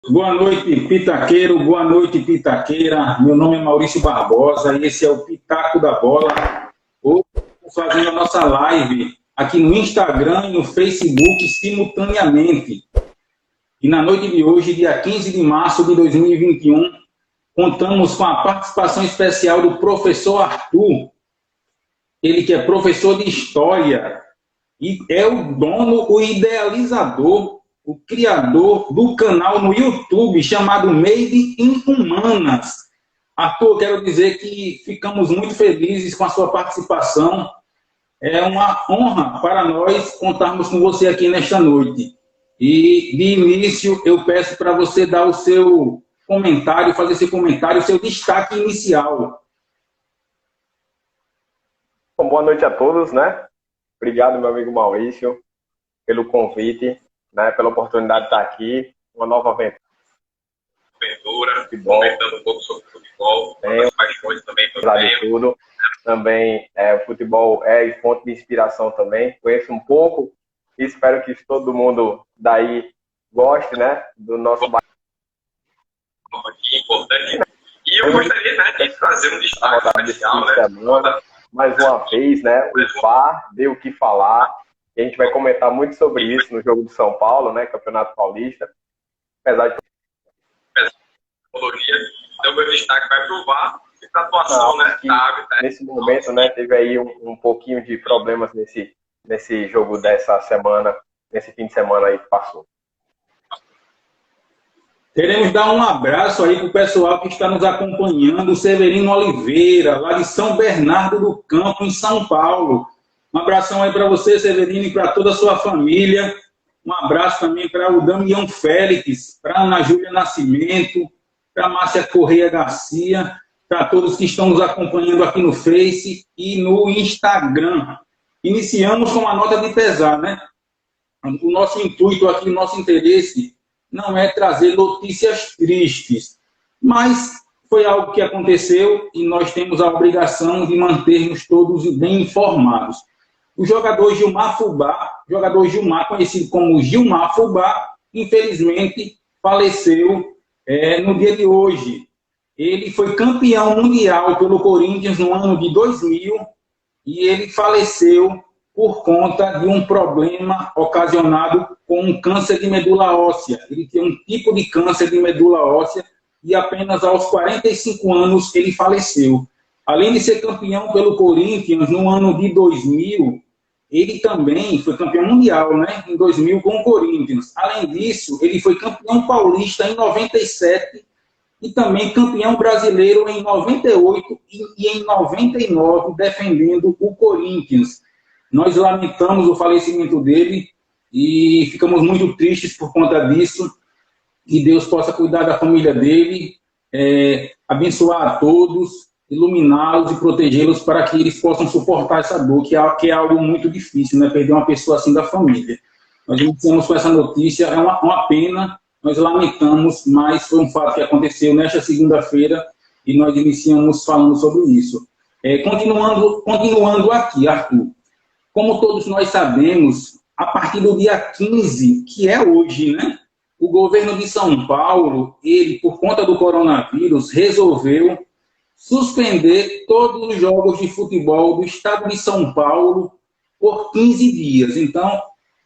Boa noite, Pitaqueiro. Boa noite, Pitaqueira. Meu nome é Maurício Barbosa e esse é o Pitaco da Bola. Hoje estamos fazendo a nossa live aqui no Instagram e no Facebook simultaneamente. E na noite de hoje, dia 15 de março de 2021, contamos com a participação especial do professor Arthur, ele que é professor de História e é o dono, o idealizador, o criador do canal no YouTube chamado Made in Humanas. Arthur, quero dizer que ficamos muito felizes com a sua participação. É uma honra para nós contarmos com você aqui nesta noite. E, de início, eu peço para você dar o seu comentário, fazer seu comentário, o seu destaque inicial. Bom, boa noite a todos, né? Obrigado, meu amigo Maurício, pelo convite, né? Pela oportunidade de estar aqui, uma nova aventura, comentando um pouco sobre futebol, as paixões também que eu tenho. Tudo. Também, o futebol é fonte de inspiração também. Conheço um pouco e espero que todo mundo daí goste, né? Do nosso importante. E eu gostaria, né, de trazer um destaque especial, né? Mais uma vez, né? O VAR deu o que falar. E a gente vai comentar muito sobre isso no jogo do São Paulo, né? Campeonato Paulista. Apesar de tecnologia, então meu destaque vai para o VAR e para a atuação, né? Nesse momento, né? Teve aí um pouquinho de problemas nesse jogo dessa semana, nesse fim de semana aí que passou. Queremos dar um abraço aí para o pessoal que está nos acompanhando, o Severino Oliveira, lá de São Bernardo do Campo, em São Paulo. Um abração aí para você, Severino, e para toda a sua família. Um abraço também para o Damião Félix, para a Ana Júlia Nascimento, para a Márcia Correia Garcia, para todos que estão nos acompanhando aqui no Face e no Instagram. Iniciamos com uma nota de pesar, né? O nosso intuito aqui, o nosso interesse não é trazer notícias tristes, mas foi algo que aconteceu e nós temos a obrigação de mantermos todos bem informados. O jogador Gilmar Fubá, conhecido como Gilmar Fubá, infelizmente faleceu no dia de hoje. Ele foi campeão mundial pelo Corinthians no ano de 2000 e ele faleceu por conta de um problema ocasionado com um câncer de medula óssea. Ele tem um tipo de câncer de medula óssea e apenas aos 45 anos ele faleceu. Além de ser campeão pelo Corinthians no ano de 2000, ele também foi campeão mundial, né, em 2000 com o Corinthians. Além disso, ele foi campeão paulista em 97 e também campeão brasileiro em 98 e em 99, defendendo o Corinthians. Nós lamentamos o falecimento dele e ficamos muito tristes por conta disso. Que Deus possa cuidar da família dele, abençoar a todos, iluminá-los e protegê-los para que eles possam suportar essa dor, que é algo muito difícil, né? Perder uma pessoa assim da família. Nós iniciamos com essa notícia, é uma pena, nós lamentamos, mas foi um fato que aconteceu nesta segunda-feira e nós iniciamos falando sobre isso. Continuando aqui, Arthur. Como todos nós sabemos, a partir do dia 15, que é hoje, né, o governo de São Paulo, ele, por conta do coronavírus, resolveu suspender todos os jogos de futebol do estado de São Paulo por 15 dias. Então,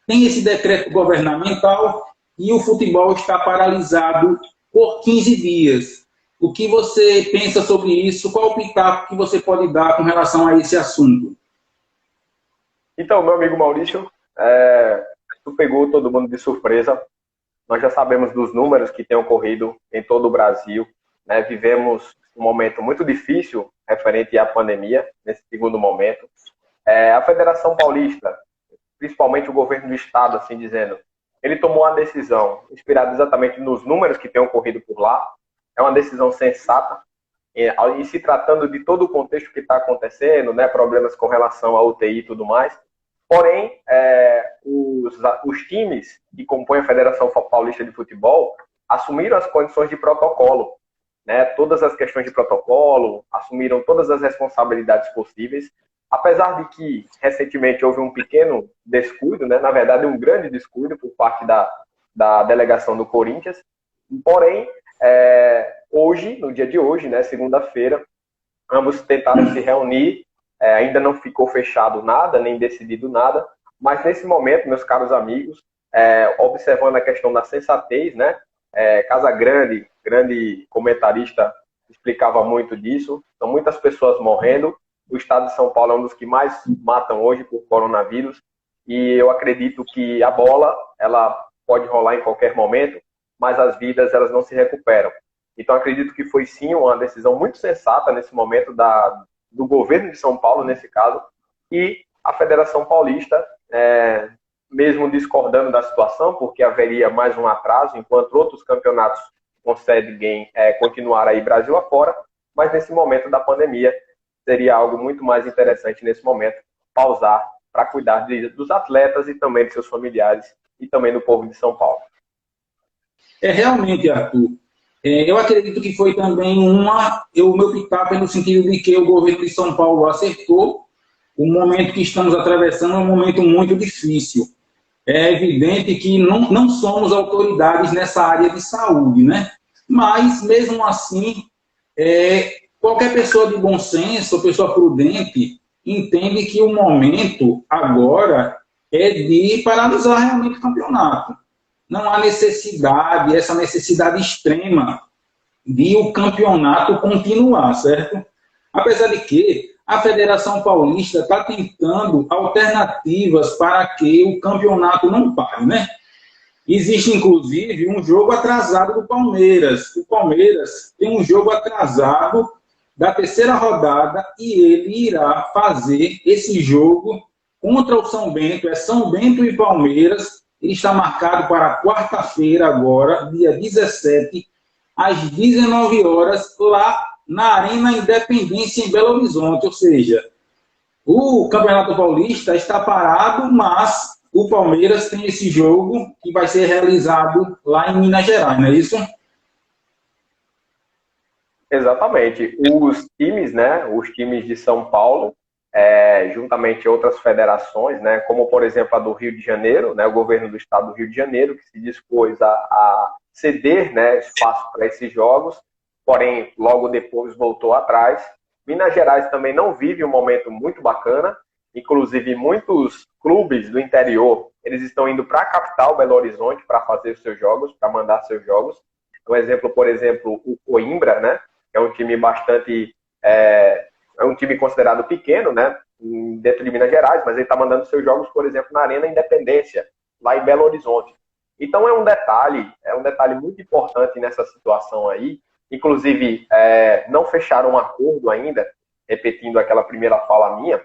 tem esse decreto governamental e o futebol está paralisado por 15 dias. O que você pensa sobre isso? Qual o pitaco que você pode dar com relação a esse assunto? Então, meu amigo Maurício, tu pegou todo mundo de surpresa. Nós já sabemos dos números que têm ocorrido em todo o Brasil, né? Vivemos um momento muito difícil referente à pandemia, nesse segundo momento. A Federação Paulista, principalmente o governo do estado, assim dizendo, ele tomou uma decisão inspirada exatamente nos números que têm ocorrido por lá. É uma decisão sensata, e se tratando de todo o contexto que está acontecendo, né, problemas com relação à UTI e tudo mais. Porém, os times que compõem a Federação Paulista de Futebol assumiram as condições de protocolo, né, todas as questões de protocolo, assumiram todas as responsabilidades possíveis, apesar de que recentemente houve um pequeno descuido, né, na verdade um grande descuido por parte da delegação do Corinthians, Porém, hoje, no dia de hoje, né, segunda-feira, ambos tentaram se reunir, ainda não ficou fechado nada, nem decidido nada, mas nesse momento, meus caros amigos, observando a questão da sensatez, né, Casagrande, grande comentarista, explicava muito disso, são muitas pessoas morrendo, o estado de São Paulo é um dos que mais matam hoje por coronavírus, e eu acredito que a bola, ela pode rolar em qualquer momento, mas as vidas, elas não se recuperam. Então, acredito que foi, sim, uma decisão muito sensata nesse momento do governo de São Paulo, nesse caso, e a Federação Paulista, mesmo discordando da situação, porque haveria mais um atraso, enquanto outros campeonatos conseguem continuar aí Brasil afora, mas nesse momento da pandemia, seria algo muito mais interessante nesse momento, pausar para cuidar dos atletas e também de seus familiares e também do povo de São Paulo. Realmente, Arthur, eu acredito que foi também o meu pitaco é no sentido de que o governo de São Paulo acertou. O momento que estamos atravessando é um momento muito difícil. É evidente que não somos autoridades nessa área de saúde, né? Mas, mesmo assim, qualquer pessoa de bom senso, pessoa prudente, entende que o momento agora é de paralisar realmente o campeonato. Não há necessidade, essa necessidade extrema de o campeonato continuar, certo? Apesar de que a Federação Paulista está tentando alternativas para que o campeonato não pare, né? Existe, inclusive, um jogo atrasado do Palmeiras. O Palmeiras tem um jogo atrasado da terceira rodada e ele irá fazer esse jogo contra o São Bento. É São Bento e Palmeiras. Ele está marcado para quarta-feira agora, dia 17, às 19 horas, lá na Arena Independência, em Belo Horizonte. Ou seja, o Campeonato Paulista está parado, mas o Palmeiras tem esse jogo que vai ser realizado lá em Minas Gerais, não é isso? Exatamente. Os times, né, os times de São Paulo, juntamente outras federações, né, como, por exemplo, a do Rio de Janeiro, né, o governo do estado do Rio de Janeiro, que se dispôs a ceder, né, espaço para esses jogos, porém, logo depois voltou atrás. Minas Gerais também não vive um momento muito bacana, inclusive muitos clubes do interior, eles estão indo para a capital, Belo Horizonte, para fazer os seus jogos, para mandar seus jogos. Um exemplo, por exemplo, o Coimbra, né, é um time bastante... é um time considerado pequeno, né, dentro de Minas Gerais, mas ele está mandando seus jogos, por exemplo, na Arena Independência, lá em Belo Horizonte. Então é um detalhe muito importante nessa situação aí. Inclusive, não fecharam um acordo ainda, repetindo aquela primeira fala minha,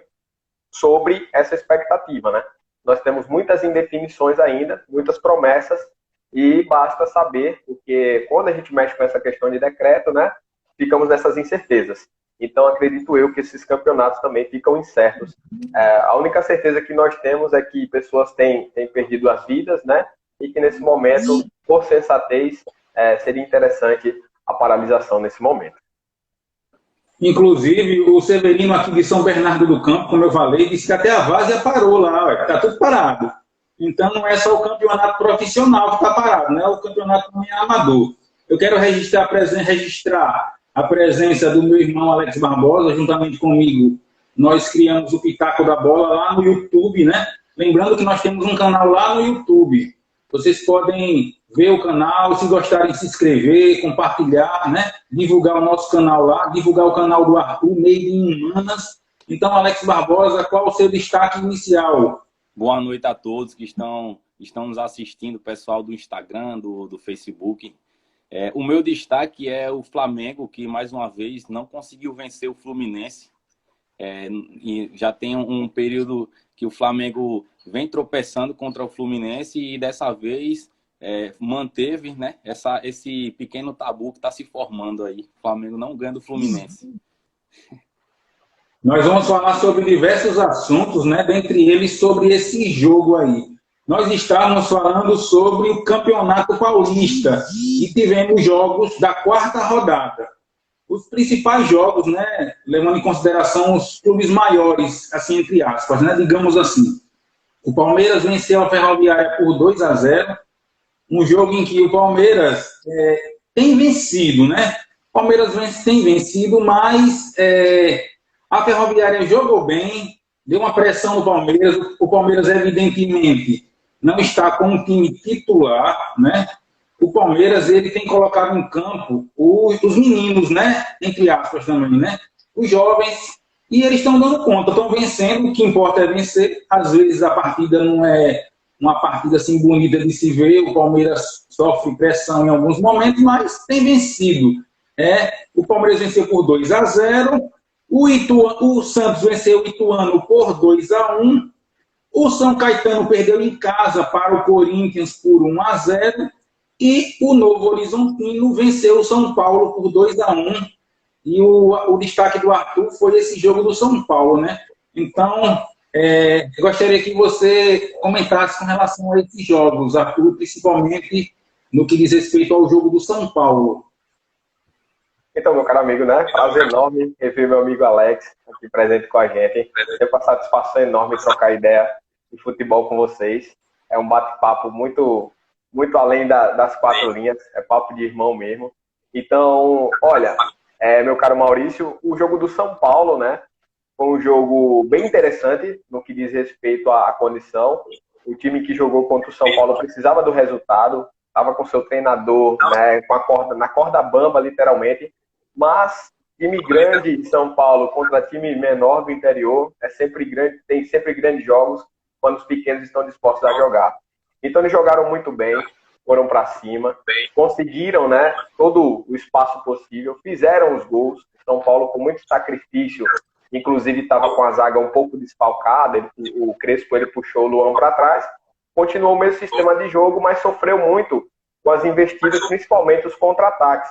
sobre essa expectativa, né? Nós temos muitas indefinições ainda, muitas promessas, e basta saber, porque quando a gente mexe com essa questão de decreto, né, ficamos nessas incertezas. Então, acredito eu que esses campeonatos também ficam incertos. A única certeza que nós temos é que pessoas têm perdido as vidas, né? E que nesse momento, por sensatez, seria interessante a paralisação nesse momento. Inclusive, o Severino aqui de São Bernardo do Campo, como eu falei, disse que até a várzea parou lá, está tudo parado. Então, não é só o campeonato profissional que está parado, né? O campeonato também é amador. Eu quero registrar a presença do meu irmão Alex Barbosa, juntamente comigo. Nós criamos o Pitaco da Bola lá no YouTube, né? Lembrando que nós temos um canal lá no YouTube. Vocês podem ver o canal, se gostarem, se inscrever, compartilhar, né? Divulgar o nosso canal lá, divulgar o canal do Arthur, Made in Humanas. Então, Alex Barbosa, qual o seu destaque inicial? Boa noite a todos que estão nos assistindo, pessoal do Instagram, do Facebook. O meu destaque é o Flamengo, que mais uma vez não conseguiu vencer o Fluminense. E já tem um período que o Flamengo vem tropeçando contra o Fluminense e dessa vez manteve, né, esse pequeno tabu que está se formando aí. O Flamengo não ganha do Fluminense. Nós vamos falar sobre diversos assuntos, né, dentre eles sobre esse jogo aí. Nós estávamos falando sobre o Campeonato Paulista e tivemos jogos da quarta rodada. Os principais jogos, né, levando em consideração os clubes maiores, assim, entre aspas, né, digamos assim. O Palmeiras venceu a Ferroviária por 2-0, um jogo em que o Palmeiras tem vencido, né? O Palmeiras tem vencido, mas a Ferroviária jogou bem, deu uma pressão no Palmeiras. O Palmeiras, evidentemente, não está com um time titular, né? O Palmeiras, ele tem colocado em campo os meninos, né? Entre aspas também, né? Os jovens, e eles estão dando conta, estão vencendo. O que importa é vencer. Às vezes a partida não é uma partida assim bonita de se ver, o Palmeiras sofre pressão em alguns momentos, mas tem vencido. O Palmeiras venceu por 2-0, o Santos venceu o Ituano por 2-1, o São Caetano perdeu em casa para o Corinthians por 1-0, e o Novo Horizontino venceu o São Paulo por 2-1, e o destaque do Arthur foi esse jogo do São Paulo, né? Então, eu gostaria que você comentasse com relação a esses jogos, Arthur, principalmente no que diz respeito ao jogo do São Paulo. Então, meu caro amigo, né? Prazer enorme rever meu amigo Alex aqui presente com a gente. Tem uma satisfação enorme trocar ideia de futebol com vocês. É um bate-papo muito, muito além das quatro linhas, é papo de irmão mesmo. Então, olha, meu caro Maurício, o jogo do São Paulo, né? Foi um jogo bem interessante no que diz respeito à condição. O time que jogou contra o São Paulo precisava do resultado, estava com seu treinador, né, na corda bamba, literalmente. Mas time grande de São Paulo contra time menor do interior tem sempre grandes jogos quando os pequenos estão dispostos a jogar. Então eles jogaram muito bem, foram para cima, conseguiram, né, todo o espaço possível, fizeram os gols. São Paulo com muito sacrifício, inclusive estava com a zaga um pouco desfalcada, o Crespo ele puxou o Luan para trás, continuou o mesmo sistema de jogo, mas sofreu muito com as investidas, principalmente os contra-ataques,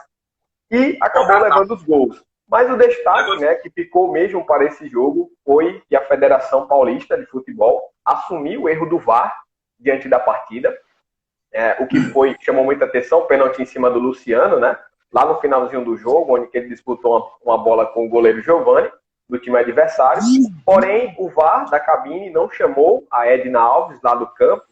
e acabou levando os gols. Mas o destaque, né, que ficou mesmo para esse jogo foi que a Federação Paulista de Futebol assumiu o erro do VAR diante da partida, o que chamou muita atenção, o pênalti em cima do Luciano, né, lá no finalzinho do jogo, onde ele disputou uma bola com o goleiro Giovani, do time adversário, porém o VAR da cabine não chamou a Edna Alves lá do campo,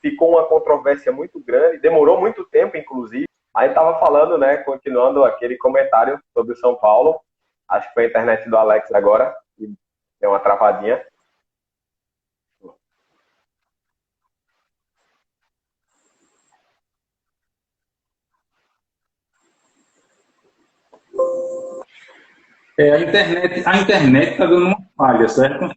ficou uma controvérsia muito grande, demorou muito tempo, inclusive. Aí estava falando, né, continuando aquele comentário sobre o São Paulo, acho que foi a internet do Alex agora, que deu uma travadinha. A internet está dando uma falha, certo?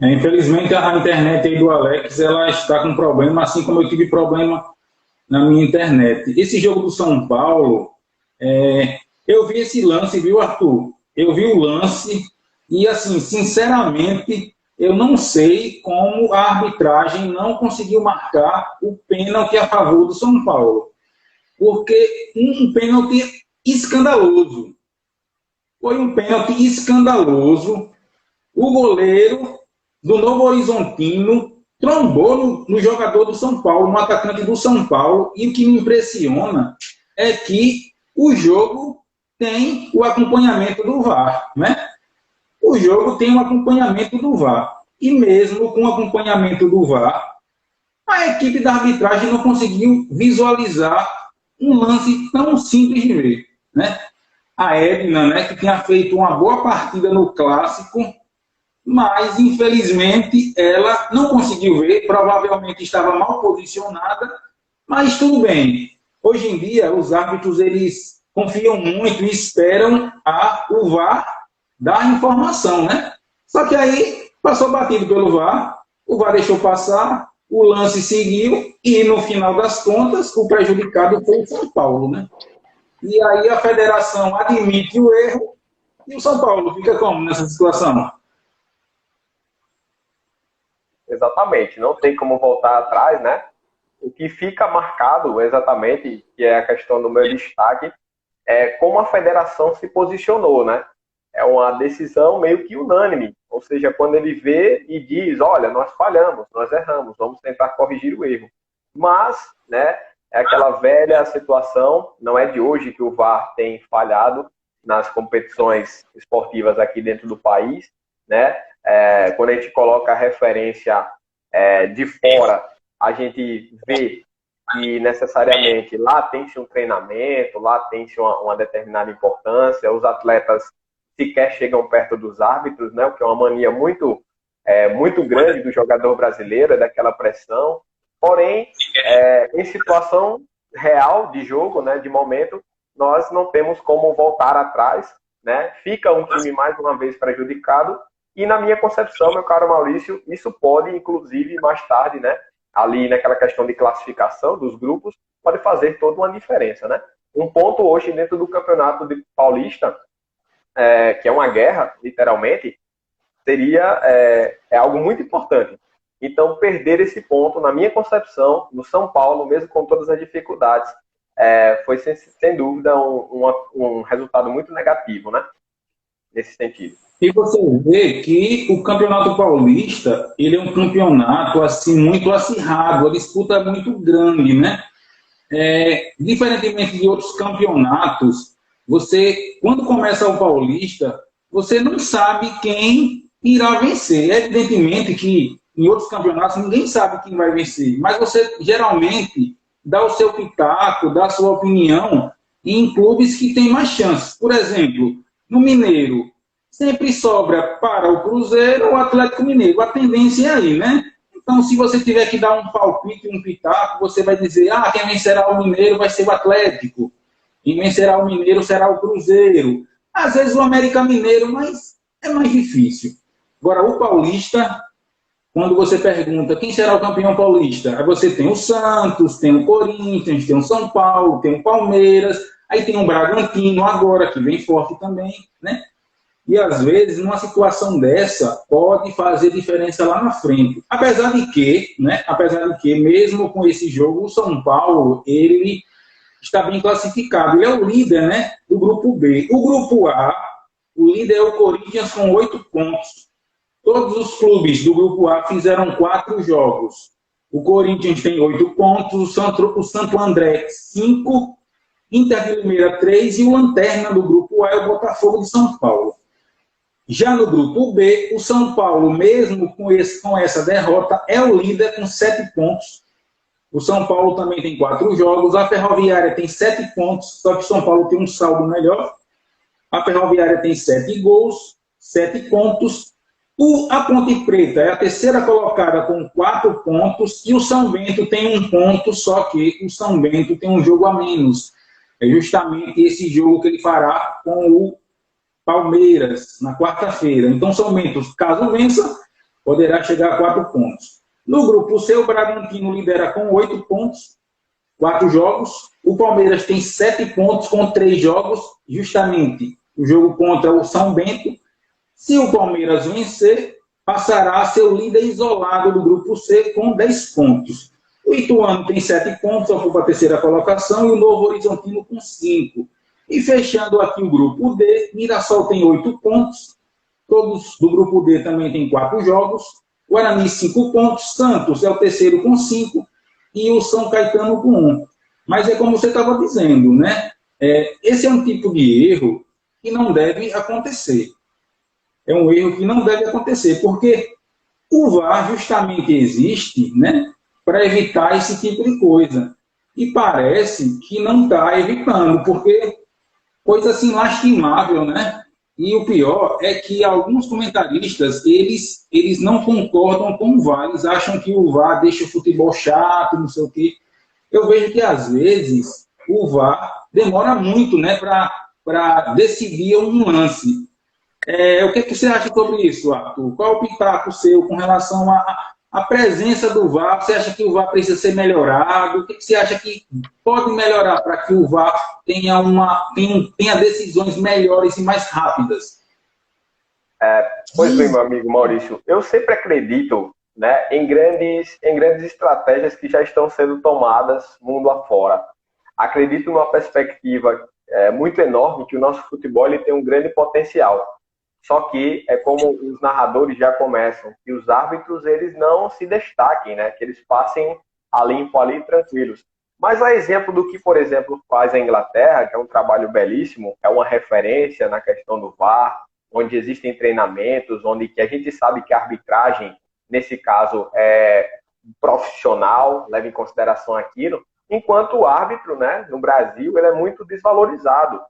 Infelizmente, a internet aí do Alex, ela está com problema, assim como eu tive problema na minha internet. Esse jogo do São Paulo, eu vi esse lance, viu, Arthur? Eu vi o lance e, assim, sinceramente, eu não sei como a arbitragem não conseguiu marcar o pênalti a favor do São Paulo. Porque um pênalti escandaloso. Foi um pênalti escandaloso. O goleiro do Novo Horizontino trombou no jogador do São Paulo, no atacante do São Paulo, e o que me impressiona é que o jogo tem o acompanhamento do VAR, né? O jogo tem o acompanhamento do VAR. E mesmo com o acompanhamento do VAR, a equipe da arbitragem não conseguiu visualizar um lance tão simples de ver, né? A Edna, né, que tinha feito uma boa partida no Clássico, mas, infelizmente, ela não conseguiu ver, provavelmente estava mal posicionada, mas tudo bem. Hoje em dia, os árbitros, eles confiam muito e esperam o VAR dar informação, né? Só que aí, passou batido pelo VAR, o VAR deixou passar, o lance seguiu, e, no final das contas, o prejudicado foi o São Paulo, né? E aí a federação admite o erro, e o São Paulo fica como nessa situação? Exatamente, não tem como voltar atrás, né? O que fica marcado exatamente, que é a questão do meu destaque, é como a federação se posicionou, né? É uma decisão meio que unânime, ou seja, quando ele vê e diz, olha, nós falhamos, nós erramos, vamos tentar corrigir o erro. Mas, né, é aquela velha situação, não é de hoje que o VAR tem falhado nas competições esportivas aqui dentro do país, né? Quando a gente coloca a referência de fora, a gente vê que necessariamente lá tem-se um treinamento, lá tem-se uma determinada importância, os atletas sequer chegam perto dos árbitros, né? O que é uma mania muito grande do jogador brasileiro, é daquela pressão. Porém, em situação real de jogo, né, de momento, nós não temos como voltar atrás, né? Fica um time mais uma vez prejudicado e, na minha concepção, meu caro Maurício, isso pode, inclusive, mais tarde, né, ali naquela questão de classificação dos grupos, pode fazer toda uma diferença, né? Um ponto hoje dentro do campeonato paulista, que é uma guerra, literalmente, seria algo muito importante. Então, perder esse ponto, na minha concepção, no São Paulo, mesmo com todas as dificuldades, foi, sem dúvida, um resultado muito negativo, né? Nesse sentido. E você vê que o Campeonato Paulista, ele é um campeonato assim, muito acirrado, a disputa é muito grande, né? Diferentemente de outros campeonatos, quando começa o Paulista, você não sabe quem irá vencer. Evidentemente que em outros campeonatos ninguém sabe quem vai vencer, mas você geralmente dá o seu pitaco, dá a sua opinião em clubes que têm mais chances. Por exemplo, no Mineiro, sempre sobra para o Cruzeiro ou o Atlético Mineiro. A tendência é aí, né? Então, se você tiver que dar um palpite, um pitaco, você vai dizer, quem vencerá o Mineiro vai ser o Atlético, quem vencerá o Mineiro será o Cruzeiro. Às vezes o América Mineiro, mas é mais difícil. Agora, o Paulista, quando você pergunta quem será o campeão paulista, aí você tem o Santos, tem o Corinthians, tem o São Paulo, tem o Palmeiras, aí tem o Bragantino agora, que vem forte também, né? E, às vezes, numa situação dessa, pode fazer diferença lá na frente. Apesar de que, mesmo com esse jogo, o São Paulo, ele está bem classificado. Ele é o líder, né, do grupo B. O grupo A, o líder é o Corinthians com 8 pontos. Todos os clubes do grupo A fizeram 4 jogos. O Corinthians tem 8 pontos, o Santo André 5, Inter de Limeira 3 e o lanterna do grupo A é o Botafogo de São Paulo. Já no grupo B, o São Paulo, mesmo com essa derrota, é o líder com 7 pontos. O São Paulo também tem 4 jogos. A Ferroviária tem 7 pontos, só que o São Paulo tem um saldo melhor. A Ferroviária tem 7 gols, 7 pontos. A Ponte Preta é a terceira colocada com 4 pontos. E o São Bento tem 1 ponto, só que o São Bento tem um jogo a menos. É justamente esse jogo que ele fará com o Palmeiras, na quarta-feira. Então, São Bento, caso vença, poderá chegar a 4 pontos. No grupo C, o Bragantino lidera com 8 pontos, 4 jogos. O Palmeiras tem 7 pontos com 3 jogos, justamente o jogo contra o São Bento. Se o Palmeiras vencer, passará a ser o líder isolado do grupo C com 10 pontos. O Ituano tem 7 pontos, ocupa a terceira colocação, e o Novo Horizontino com 5. E fechando aqui o grupo D, Mirassol tem 8 pontos, todos do grupo D também tem 4 jogos, Guarani 5 pontos, Santos é o terceiro com 5 e o São Caetano com 1. Mas é como você estava dizendo, né? Esse é um tipo de erro que não deve acontecer. É um erro que não deve acontecer, porque o VAR justamente existe, né, para evitar esse tipo de coisa. E parece que não está evitando, porque coisa assim lastimável, né? E o pior é que alguns comentaristas, eles não concordam com o VAR, eles acham que o VAR deixa o futebol chato, não sei o quê. Eu vejo que, às vezes, o VAR demora muito, né, para decidir um lance. O que você acha sobre isso, Arthur? Qual é o pitaco seu com relação à presença do VAR? Você acha que o VAR precisa ser melhorado? O que você acha que pode melhorar para que o VAR tenha decisões melhores e mais rápidas? Pois bem, meu amigo Maurício, eu sempre acredito, né, em grandes estratégias que já estão sendo tomadas mundo afora. Acredito numa perspectiva muito enorme que o nosso futebol ele tem um grande potencial. Só que é como os narradores já começam, que os árbitros eles não se destaquem, né? Que eles passem a limpo ali, tranquilos. Mas a exemplo do que, por exemplo, faz a Inglaterra, que é um trabalho belíssimo, é uma referência na questão do VAR, onde existem treinamentos, onde que a gente sabe que a arbitragem, nesse caso, é profissional, leva em consideração aquilo, enquanto o árbitro, né, no Brasil, ele é muito desvalorizado,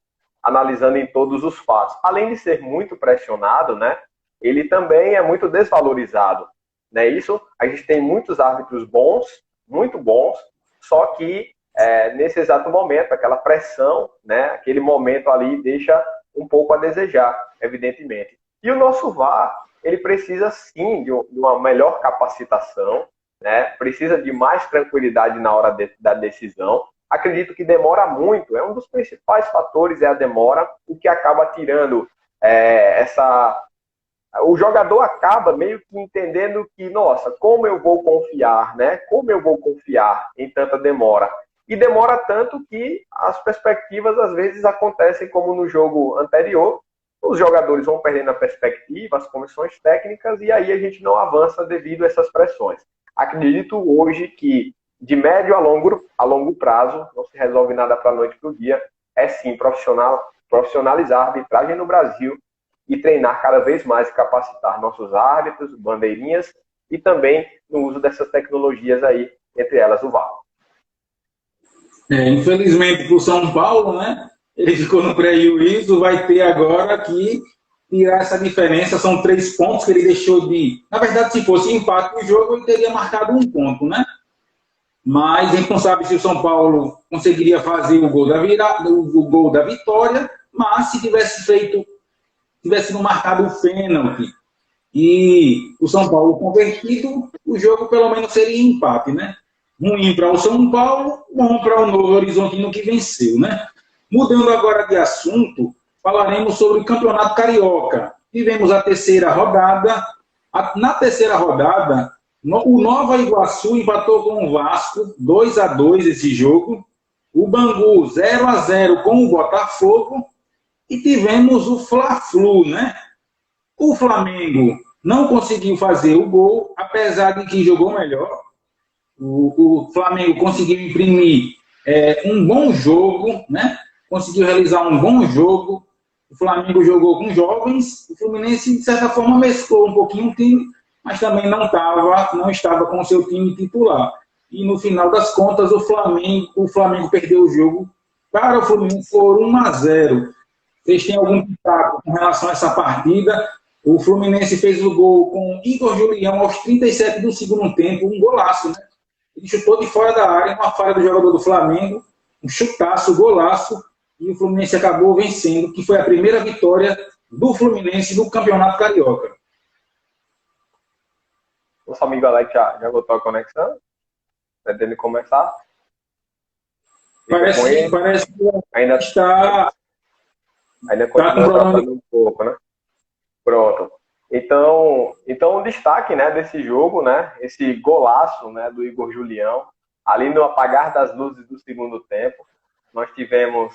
analisando em todos os fatos. Além de ser muito pressionado, né, ele também é muito desvalorizado. Né? Isso, a gente tem muitos árbitros bons, muito bons, só que nesse exato momento, aquela pressão, né, aquele momento ali deixa um pouco a desejar, evidentemente. E o nosso VAR, ele precisa sim de uma melhor capacitação, né, precisa de mais tranquilidade na hora da decisão. Acredito que demora muito, é um dos principais fatores, é a demora, o que acaba tirando o jogador acaba meio que entendendo que, nossa, como eu vou confiar, né? Como eu vou confiar em tanta demora? E demora tanto que as perspectivas às vezes acontecem como no jogo anterior, os jogadores vão perdendo a perspectiva, as comissões técnicas, e aí a gente não avança devido a essas pressões. Acredito hoje que de médio a longo prazo, não se resolve nada para a noite para o dia, é sim profissionalizar a arbitragem no Brasil e treinar cada vez mais e capacitar nossos árbitros, bandeirinhas e também no uso dessas tecnologias aí, entre elas o VAR. Infelizmente para o São Paulo, né? Ele ficou no prejuízo, vai ter agora que tirar essa diferença, são 3 pontos que ele deixou de... Na verdade, se fosse empate no jogo, ele teria marcado 1 ponto, né? Mas a gente não sabe se o São Paulo conseguiria fazer o gol da vitória, mas se tivesse sido marcado o pênalti e o São Paulo convertido, o jogo pelo menos seria empate, né? Ruim para o São Paulo, bom para o Novo Horizontino que venceu, né? Mudando agora de assunto, falaremos sobre o Campeonato Carioca. Tivemos a terceira rodada. Na terceira rodada, o Nova Iguaçu empatou com o Vasco, 2-2 esse jogo. O Bangu, 0-0 com o Botafogo. E tivemos o Fla-Flu, né? O Flamengo não conseguiu fazer o gol, apesar de que jogou melhor. O Flamengo conseguiu imprimir um bom jogo, né? Conseguiu realizar um bom jogo. O Flamengo jogou com jovens. O Fluminense, de certa forma, mesclou um pouquinho o time, mas também não estava com o seu time titular. E no final das contas, o Flamengo perdeu o jogo para o Fluminense por 1-0. Vocês têm algum destaque com relação a essa partida? O Fluminense fez o gol com Igor Julião aos 37 do segundo tempo, um golaço, né? Ele chutou de fora da área, uma falha do jogador do Flamengo, um chutaço, golaço, e o Fluminense acabou vencendo, que foi a primeira vitória do Fluminense no Campeonato Carioca. Nosso amigo Alex já botou a conexão? Pretende começar? Parece que ainda está... Ainda continua tratando um pouco, né? Pronto. Então o destaque, né, desse jogo, né, esse golaço, né, do Igor Julião, ali no apagar das luzes do segundo tempo, nós tivemos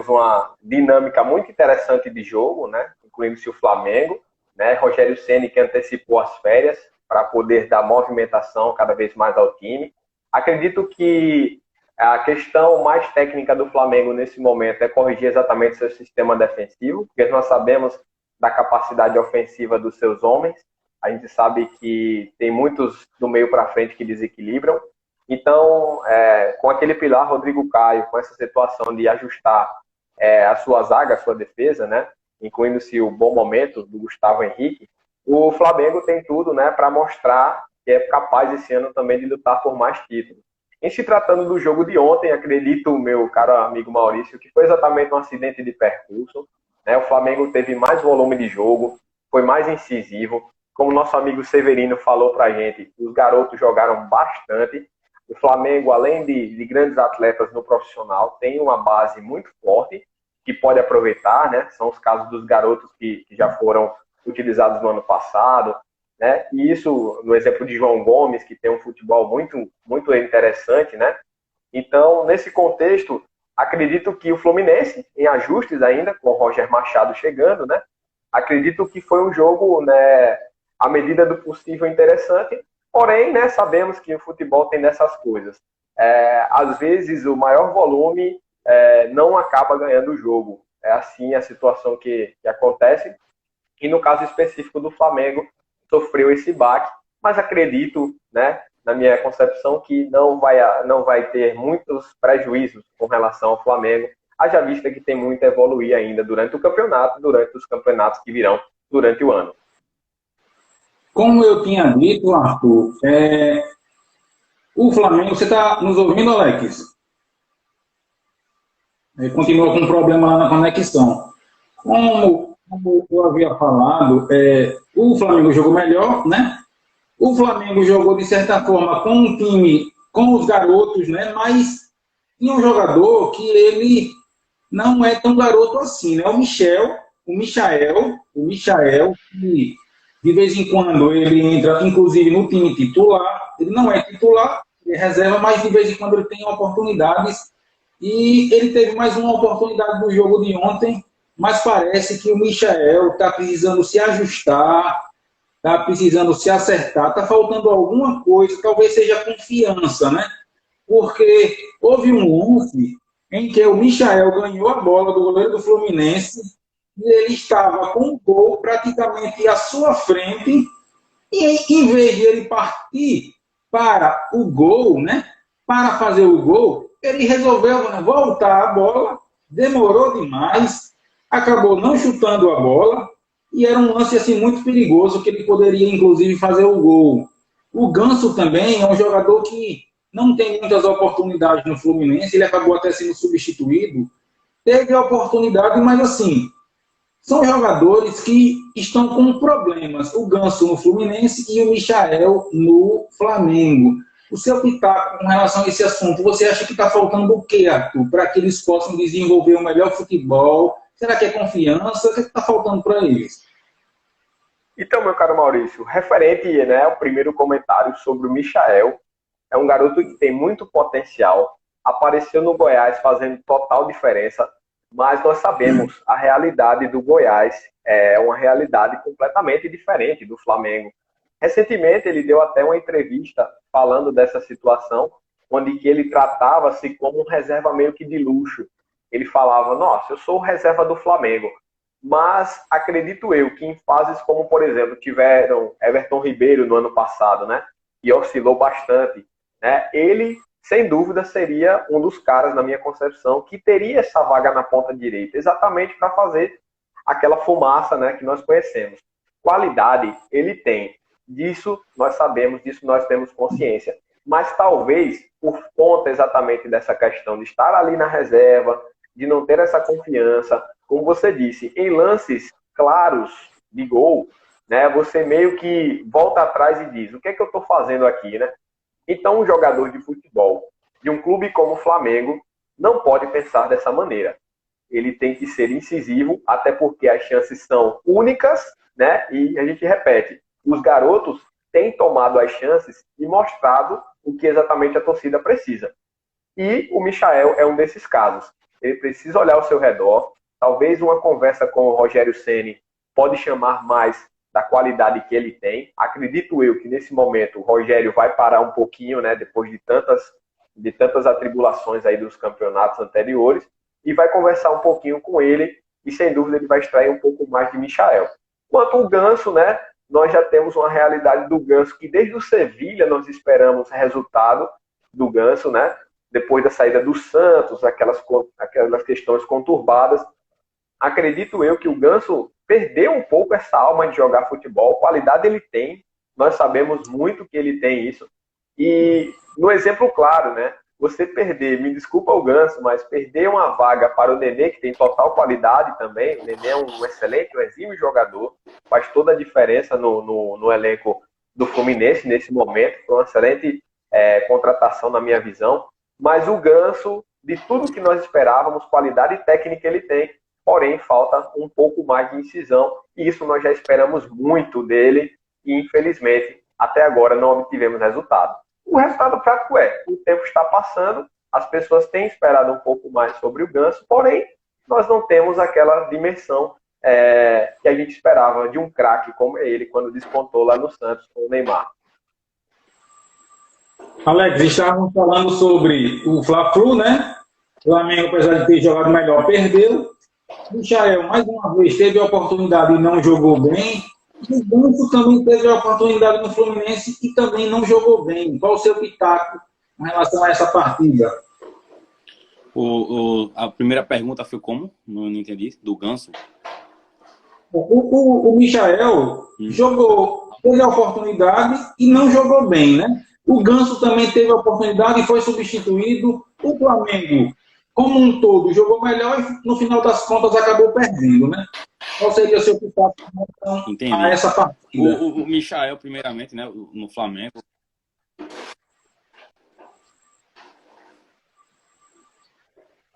uma dinâmica muito interessante de jogo, né, incluindo-se o Flamengo, né, Rogério Ceni que antecipou as férias para poder dar movimentação cada vez mais ao time. Acredito que a questão mais técnica do Flamengo nesse momento é corrigir exatamente seu sistema defensivo, porque nós sabemos da capacidade ofensiva dos seus homens. A gente sabe que tem muitos do meio para frente que desequilibram. Então, com aquele pilar Rodrigo Caio, com essa situação de ajustar a sua zaga, a sua defesa, né, incluindo-se o bom momento do Gustavo Henrique, o Flamengo tem tudo, né, para mostrar que é capaz esse ano também de lutar por mais títulos. Em se tratando do jogo de ontem, acredito, meu caro amigo Maurício, que foi exatamente um acidente de percurso. Né? O Flamengo teve mais volume de jogo, foi mais incisivo. Como nosso amigo Severino falou pra gente, os garotos jogaram bastante. O Flamengo, além de grandes atletas no profissional, tem uma base muito forte que pode aproveitar, né? São os casos dos garotos que já foram utilizados no ano passado, né? E isso, no exemplo de João Gomes, que tem um futebol muito, muito interessante, né? Então, nesse contexto, acredito que o Fluminense, em ajustes ainda, com o Roger Machado chegando, né? Acredito que foi um jogo, né, à medida do possível interessante, Porém, né, sabemos que o futebol tem dessas coisas. Às vezes, o maior volume não acaba ganhando o jogo. É assim a situação que acontece. E no caso específico do Flamengo, sofreu esse baque. Mas acredito, né, na minha concepção, que não vai ter muitos prejuízos com relação ao Flamengo, haja vista que tem muito a evoluir ainda durante o campeonato, durante os campeonatos que virão durante o ano. Como eu tinha dito, Arthur, o Flamengo, você está nos ouvindo, Alex? Continua com um problema lá na conexão. Como eu havia falado, o Flamengo jogou melhor, né? O Flamengo jogou, de certa forma, com um time, com os garotos, né? Mas tinha um jogador que ele não é tão garoto assim, né? O Michael, que de vez em quando ele entra, inclusive, no time titular. Ele não é titular, ele é reserva, mas de vez em quando ele tem oportunidades. E ele teve mais uma oportunidade no jogo de ontem, mas parece que o Michael está precisando se ajustar, está precisando se acertar, está faltando alguma coisa, talvez seja confiança, né? Porque houve um lance em que o Michael ganhou a bola do goleiro do Fluminense e ele estava com o gol praticamente à sua frente e em vez de ele partir para o gol, né? Para fazer o gol, ele resolveu voltar a bola, demorou demais, acabou não chutando a bola, e era um lance assim, muito perigoso, que ele poderia, inclusive, fazer o gol. O Ganso também é um jogador que não tem muitas oportunidades no Fluminense, ele acabou até sendo substituído. Teve a oportunidade, mas assim, são jogadores que estão com problemas. O Ganso no Fluminense e o Michael no Flamengo. O seu pitaco com relação a esse assunto, você acha que está faltando o quê, Arthur, para que eles possam desenvolver o melhor futebol? Será que é confiança? O que está faltando para eles? Então, meu caro Maurício, referente, né, ao primeiro comentário sobre o Michael, é um garoto que tem muito potencial, apareceu no Goiás fazendo total diferença, mas nós sabemos a realidade do Goiás é uma realidade completamente diferente do Flamengo. Recentemente, ele deu até uma entrevista falando dessa situação, onde que ele tratava-se como um reserva meio que de luxo. Ele falava, nossa, eu sou o reserva do Flamengo. Mas acredito eu que em fases como, por exemplo, tiveram Everton Ribeiro no ano passado, né? E oscilou bastante, né? Ele, sem dúvida, seria um dos caras, na minha concepção, que teria essa vaga na ponta direita, exatamente para fazer aquela fumaça, né, que nós conhecemos. Qualidade ele tem. Disso nós sabemos, disso nós temos consciência. Mas talvez, por conta exatamente dessa questão de estar ali na reserva, de não ter essa confiança, como você disse, em lances claros de gol, né, você meio que volta atrás e diz, o que é que eu estou fazendo aqui, né? Então, um jogador de futebol de um clube como o Flamengo não pode pensar dessa maneira. Ele tem que ser incisivo, até porque as chances são únicas, né? E a gente repete, os garotos têm tomado as chances e mostrado o que exatamente a torcida precisa. E o Michael é um desses casos. Ele precisa olhar ao seu redor. Talvez uma conversa com o Rogério Ceni pode chamar mais da qualidade que ele tem. Acredito eu que nesse momento o Rogério vai parar um pouquinho, né, depois de tantas atribulações aí dos campeonatos anteriores, e vai conversar um pouquinho com ele, e sem dúvida ele vai extrair um pouco mais de Michael. Quanto ao Ganso, né, nós já temos uma realidade do Ganso que desde o Sevilha nós esperamos resultado do Ganso, né? Depois da saída do Santos, aquelas questões conturbadas. Acredito eu que o Ganso perdeu um pouco essa alma de jogar futebol. Qualidade ele tem, nós sabemos muito que ele tem isso. E no exemplo claro, né? Você perder, me desculpa o Ganso, mas perder uma vaga para o Nenê, que tem total qualidade também. O Nenê é um excelente, um exímio jogador, faz toda a diferença no elenco do Fluminense nesse momento. Foi uma excelente contratação na minha visão. Mas o Ganso, de tudo que nós esperávamos, qualidade técnica ele tem, porém falta um pouco mais de incisão, e isso nós já esperamos muito dele, e infelizmente até agora não obtivemos resultado. O resultado prático o tempo está passando, as pessoas têm esperado um pouco mais sobre o Ganso, porém nós não temos aquela dimensão que a gente esperava de um craque como ele, quando despontou lá no Santos com o Neymar. Alex, estávamos falando sobre o Fla-Flu, né? O Flamengo, apesar de ter jogado melhor, perdeu. Michael, mais uma vez, teve a oportunidade e não jogou bem. E o Ganso também teve a oportunidade no Fluminense e também não jogou bem. Qual o seu pitaco em relação a essa partida? A primeira pergunta foi como? Não entendi. Do Ganso? O Michael jogou, teve a oportunidade e não jogou bem, né? O Ganso também teve a oportunidade e foi substituído. O Flamengo, como um todo, jogou melhor e no final das contas acabou perdendo, né? Qual seria o seu pitaco em relação a essa partida? O Michael, primeiramente, né, no Flamengo.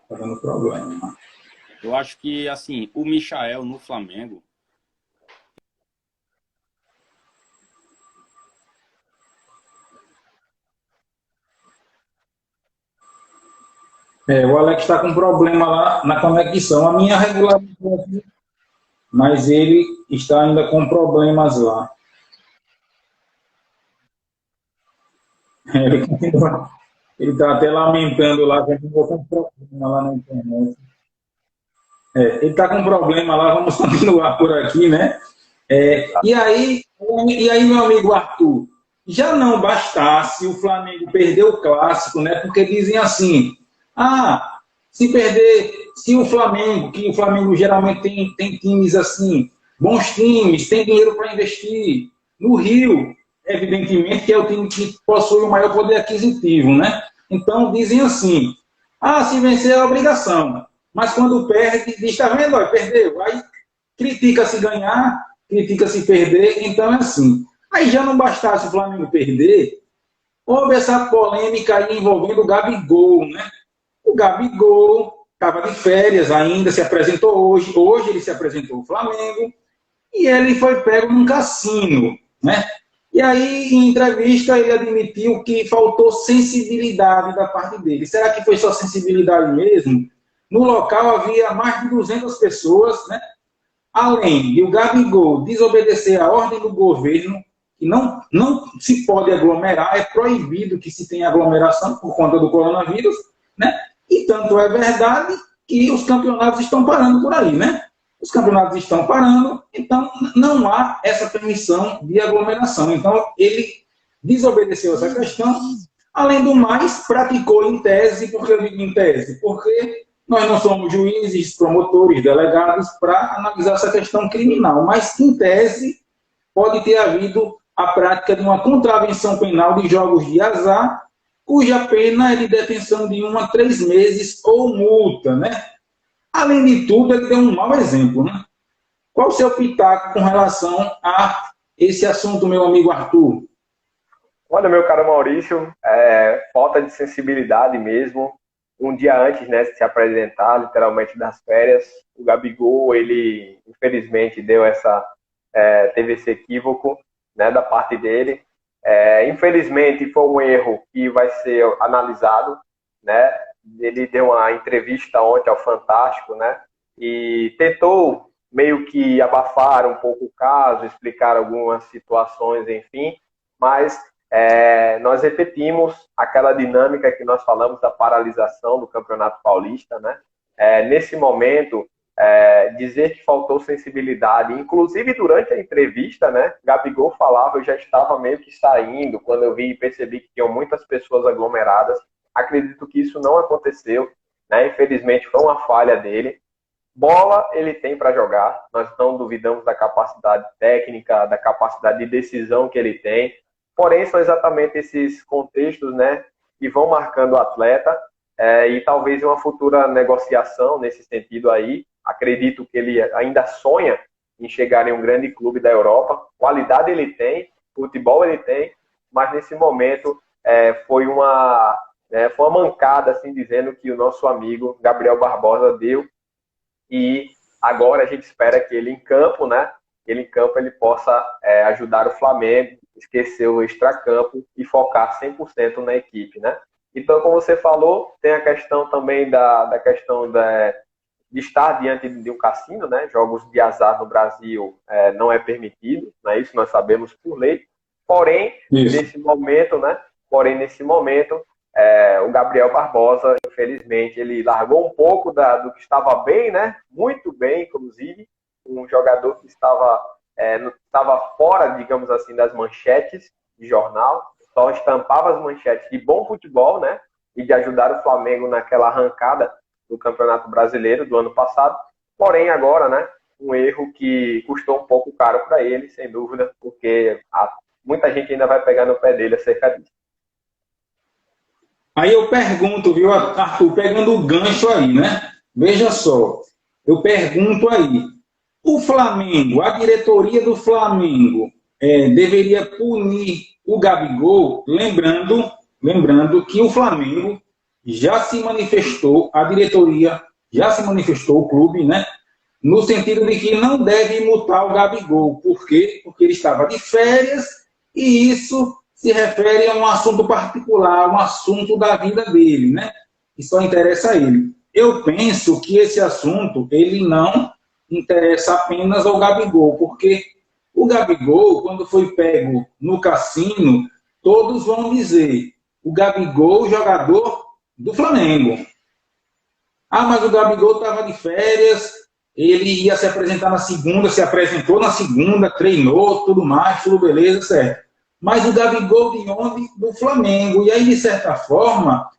Tá dando problema. Eu acho que, assim, o Michael no Flamengo. O Alex está com problema lá na conexão. A minha regularizou aqui, mas ele está ainda com problemas lá. Ele está até lamentando lá que a gente com problema lá na internet. Ele está com problema lá, vamos continuar por aqui, né? E aí, meu amigo Arthur, já não bastasse o Flamengo perder o clássico, né? Porque dizem assim, se perder, se o Flamengo, que o Flamengo geralmente tem times assim, bons times, tem dinheiro para investir. No Rio, evidentemente, que é o time que possui o maior poder aquisitivo, né? Então, dizem assim, se vencer é obrigação. Mas quando perde, diz, tá vendo? Perdeu. Aí critica se ganhar, critica se perder, então é assim. Aí já não bastasse o Flamengo perder, houve essa polêmica aí envolvendo o Gabigol, né? O Gabigol estava de férias ainda, se apresentou hoje. Hoje ele se apresentou ao Flamengo e ele foi pego num cassino, né? E aí, em entrevista, ele admitiu que faltou sensibilidade da parte dele. Será que foi só sensibilidade mesmo? No local havia mais de 200 pessoas, né? Além de o Gabigol desobedecer a ordem do governo, que não se pode aglomerar, é proibido que se tenha aglomeração por conta do coronavírus, né? E tanto é verdade que os campeonatos estão parando por aí, né? Os campeonatos estão parando, então não há essa permissão de aglomeração. Então, ele desobedeceu essa questão. Além do mais, praticou em tese, porque eu digo em tese, porque nós não somos juízes, promotores, delegados para analisar essa questão criminal, mas em tese pode ter havido a prática de uma contravenção penal de jogos de azar, cuja pena é de detenção de 1 a 3 meses ou multa, né? Além de tudo, ele deu um mau exemplo, né? Qual o seu pitaco com relação a esse assunto, meu amigo Arthur? Olha, meu caro Maurício, falta de sensibilidade mesmo. Um dia antes, né, de se apresentar, literalmente das férias, o Gabigol, ele infelizmente teve esse equívoco, né, da parte dele. Infelizmente foi um erro que vai ser analisado, né? Ele deu uma entrevista ontem ao Fantástico, né? E tentou meio que abafar um pouco o caso, explicar algumas situações, enfim, mas nós repetimos aquela dinâmica que nós falamos da paralisação do Campeonato Paulista, né? Nesse momento, dizer que faltou sensibilidade, inclusive durante a entrevista, né? Gabigol falava, eu já estava meio que saindo, quando eu vi e percebi que tinham muitas pessoas aglomeradas. Acredito que isso não aconteceu, né? Infelizmente foi uma falha dele. Bola ele tem para jogar, nós não duvidamos da capacidade técnica, da capacidade de decisão que ele tem, porém são exatamente esses contextos, né, que vão marcando o atleta, e talvez uma futura negociação nesse sentido aí. Acredito que ele ainda sonha em chegar em um grande clube da Europa, qualidade ele tem, futebol ele tem, mas nesse momento foi uma mancada, assim dizendo, que o nosso amigo Gabriel Barbosa deu, e agora a gente espera que ele em campo, né, ele possa ajudar o Flamengo, esquecer o extracampo e focar 100% na equipe, né? Então, como você falou, tem a questão também de estar diante de um cassino, né? Jogos de azar no Brasil não é permitido, não é isso? Nós sabemos por lei. Porém, nesse momento, né, porém, nesse momento, o Gabriel Barbosa, infelizmente, ele largou um pouco do que estava bem, né? Muito bem, inclusive, um jogador que estava fora, digamos assim, das manchetes de jornal, só estampava as manchetes de bom futebol, né? E de ajudar o Flamengo naquela arrancada do Campeonato Brasileiro do ano passado. Porém, agora, né? Um erro que custou um pouco caro para ele, sem dúvida, porque muita gente ainda vai pegar no pé dele acerca disso. Aí eu pergunto, viu, Arthur, pegando o gancho aí, né? Veja só, eu pergunto aí, o Flamengo, a diretoria do Flamengo, deveria punir o Gabigol, lembrando que o Flamengo já se manifestou, a diretoria já se manifestou, o clube, né? No sentido de que não deve multar o Gabigol. Por quê? Porque ele estava de férias e isso se refere a um assunto particular, um assunto da vida dele, né? Que só interessa a ele. Eu penso que esse assunto, ele não interessa apenas ao Gabigol, porque o Gabigol, quando foi pego no cassino, todos vão dizer, o Gabigol, jogador do Flamengo. Ah, mas o Gabigol estava de férias, ele ia se apresentar na segunda, se apresentou na segunda, treinou, tudo mais, tudo beleza, certo. Mas o Gabigol de onde? Do Flamengo. E aí, de certa forma,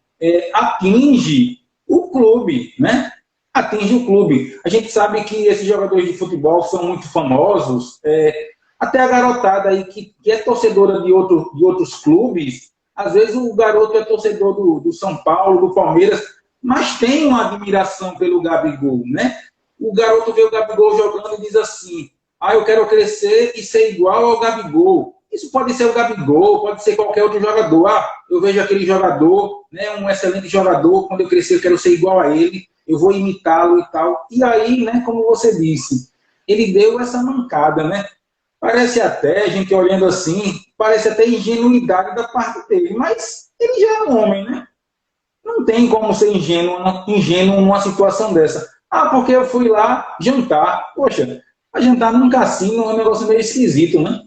atinge o clube, né? Atinge o clube. A gente sabe que esses jogadores de futebol são muito famosos, até a garotada aí que é torcedora de outros clubes, às vezes o garoto é torcedor do São Paulo, do Palmeiras, mas tem uma admiração pelo Gabigol, né? O garoto vê o Gabigol jogando e diz assim, eu quero crescer e ser igual ao Gabigol. Isso pode ser o Gabigol, pode ser qualquer outro jogador. Eu vejo aquele jogador, né, um excelente jogador, quando eu crescer eu quero ser igual a ele, eu vou imitá-lo e tal. E aí, né, como você disse, ele deu essa mancada, né? Parece até, a gente olhando assim, parece até ingenuidade da parte dele, mas ele já é um homem, né? Não tem como ser ingênuo numa situação dessa. Porque eu fui lá jantar. Poxa, jantar num cassino é um negócio meio esquisito, né?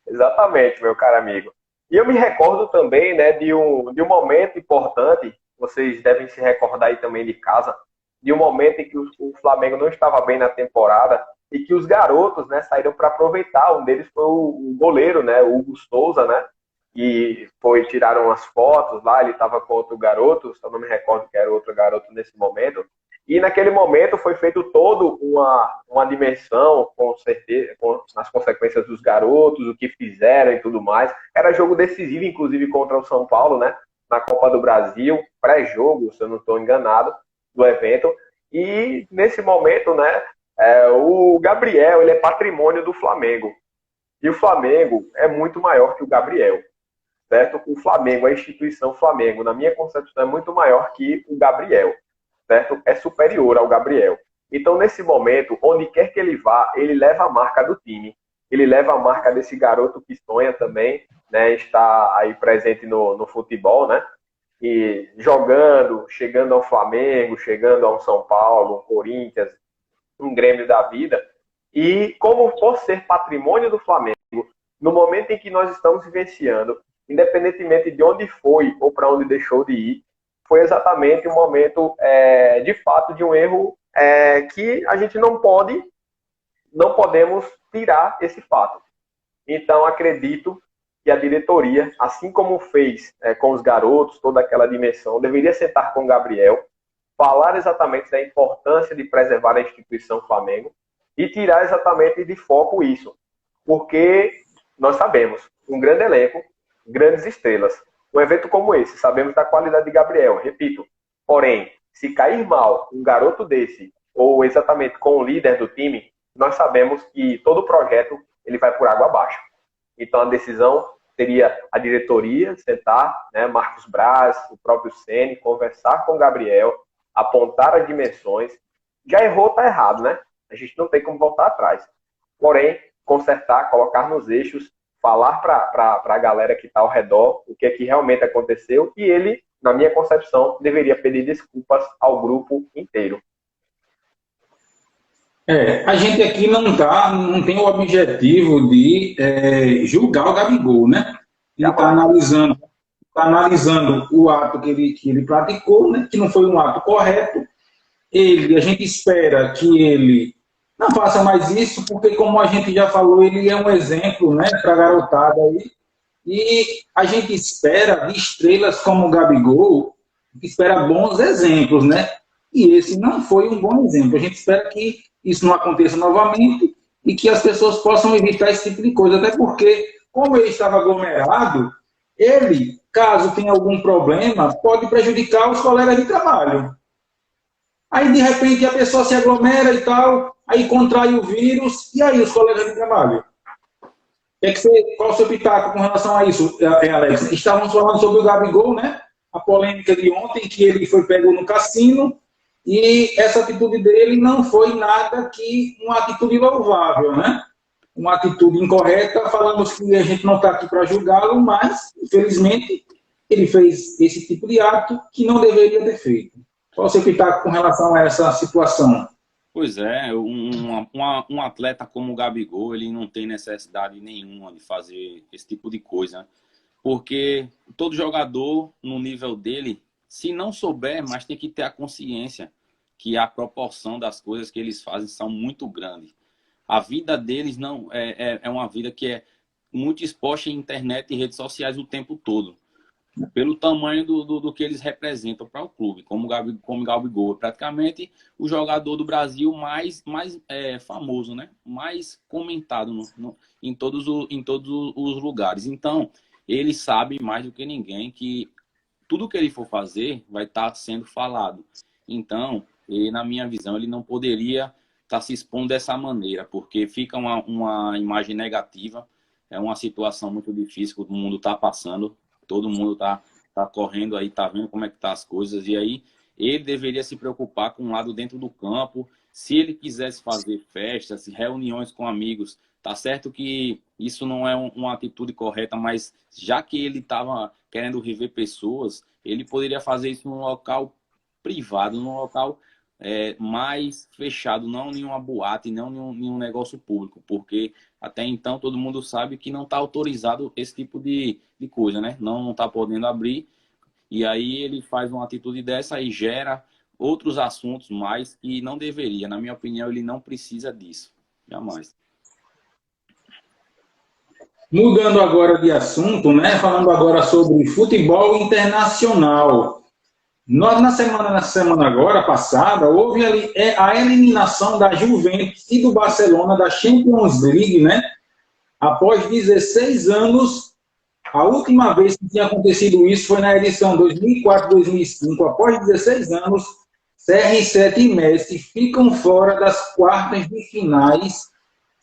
Exatamente, meu caro amigo. E eu me recordo também, né, de um momento importante, vocês devem se recordar aí também de casa, de um momento em que o Flamengo não estava bem na temporada e que os garotos, né, saíram para aproveitar. Um deles foi o goleiro, né, o Hugo Souza, né, e tiraram as fotos lá, ele estava com outro garoto, só não me recordo que era outro garoto nesse momento. E naquele momento foi feito todo uma dimensão, com certeza, com as consequências dos garotos, o que fizeram e tudo mais. Era jogo decisivo, inclusive, contra o São Paulo, né? Na Copa do Brasil, pré-jogo, se eu não estou enganado, do evento. E nesse momento, né? O Gabriel, ele é patrimônio do Flamengo. E o Flamengo é muito maior que o Gabriel, certo? O Flamengo, a instituição Flamengo, na minha concepção, é muito maior que o Gabriel. Certo? É superior ao Gabriel. Então, nesse momento, onde quer que ele vá, ele leva a marca do time. Ele leva a marca desse garoto que sonha também, né? Está aí presente no futebol, né? E jogando, chegando ao Flamengo, chegando ao São Paulo, um Corinthians, um Grêmio da vida. E como por ser patrimônio do Flamengo, no momento em que nós estamos vivenciando, independentemente de onde foi ou para onde deixou de ir, foi exatamente um momento, de fato, de um erro que a gente não podemos tirar esse fato. Então, acredito que a diretoria, assim como fez com os garotos, toda aquela dimensão, deveria sentar com o Gabriel, falar exatamente da importância de preservar a instituição Flamengo e tirar exatamente de foco isso. Porque nós sabemos, um grande elenco, grandes estrelas. Um evento como esse, sabemos da qualidade de Gabriel, repito. Porém, se cair mal um garoto desse, ou exatamente com o líder do time, nós sabemos que todo o projeto ele vai por água abaixo. Então, a decisão seria a diretoria sentar, né, Marcos Braz, o próprio Ceni, conversar com o Gabriel, apontar as dimensões. Já errou, tá errado, né? A gente não tem como voltar atrás. Porém, consertar, colocar nos eixos, falar para a galera que está ao redor o que é que realmente aconteceu, e ele, na minha concepção, deveria pedir desculpas ao grupo inteiro. A gente aqui não tem o objetivo de julgar o Gabigol, né? ele está analisando o ato que ele praticou, né, que não foi um ato correto. A gente espera que ele não faça mais isso, porque, como a gente já falou, ele é um exemplo, né, para a garotada aí. E a gente espera de estrelas como o Gabigol, espera bons exemplos, né? E esse não foi um bom exemplo. A gente espera que isso não aconteça novamente e que as pessoas possam evitar esse tipo de coisa. Até porque, como ele estava aglomerado, ele, caso tenha algum problema, pode prejudicar os colegas de trabalho. Aí, de repente, a pessoa se aglomera e tal, aí contrai o vírus, e aí os colegas de trabalho? Qual o seu pitaco com relação a isso, Alex? Estávamos falando sobre o Gabigol, né? A polêmica de ontem, que ele foi pego no cassino, e essa atitude dele não foi nada que uma atitude louvável, né? Uma atitude incorreta. Falamos que a gente não está aqui para julgá-lo, mas, infelizmente, ele fez esse tipo de ato que não deveria ter feito. Qual o seu pitaco com relação a essa situação? Pois é, um atleta como o Gabigol, ele não tem necessidade nenhuma de fazer esse tipo de coisa, porque todo jogador, no nível dele, se não souber, mas tem que ter a consciência que a proporção das coisas que eles fazem são muito grandes. A vida deles não é uma vida que é muito exposta em internet e redes sociais o tempo todo, pelo tamanho do que eles representam para o clube, como o Gabigol, praticamente o jogador do Brasil mais famoso, né? Mais comentado em todos os lugares. Então, ele sabe mais do que ninguém que tudo que ele for fazer vai estar sendo falado. Então, na minha visão, ele não poderia estar se expondo dessa maneira, porque fica uma imagem negativa, é uma situação muito difícil que o mundo está passando. Todo mundo tá correndo aí, tá vendo como é que tá as coisas. E aí ele deveria se preocupar com o lado dentro do campo. Se ele quisesse fazer festas, reuniões com amigos, tá certo que isso não é uma atitude correta, mas já que ele estava querendo rever pessoas, ele poderia fazer isso num local privado, num local mais fechado, não em uma boate, não em um negócio público, porque até então todo mundo sabe que não está autorizado esse tipo de coisa, né? Não está podendo abrir, e aí ele faz uma atitude dessa e gera outros assuntos mais que não deveria. Na minha opinião, ele não precisa disso, jamais. Mudando agora de assunto, né? Falando agora sobre futebol internacional. Na semana agora passada, houve a eliminação da Juventus e do Barcelona da Champions League, né? Após 16 anos, a última vez que tinha acontecido isso foi na edição 2004-2005. Após 16 anos, CR7 e Messi ficam fora das quartas de finais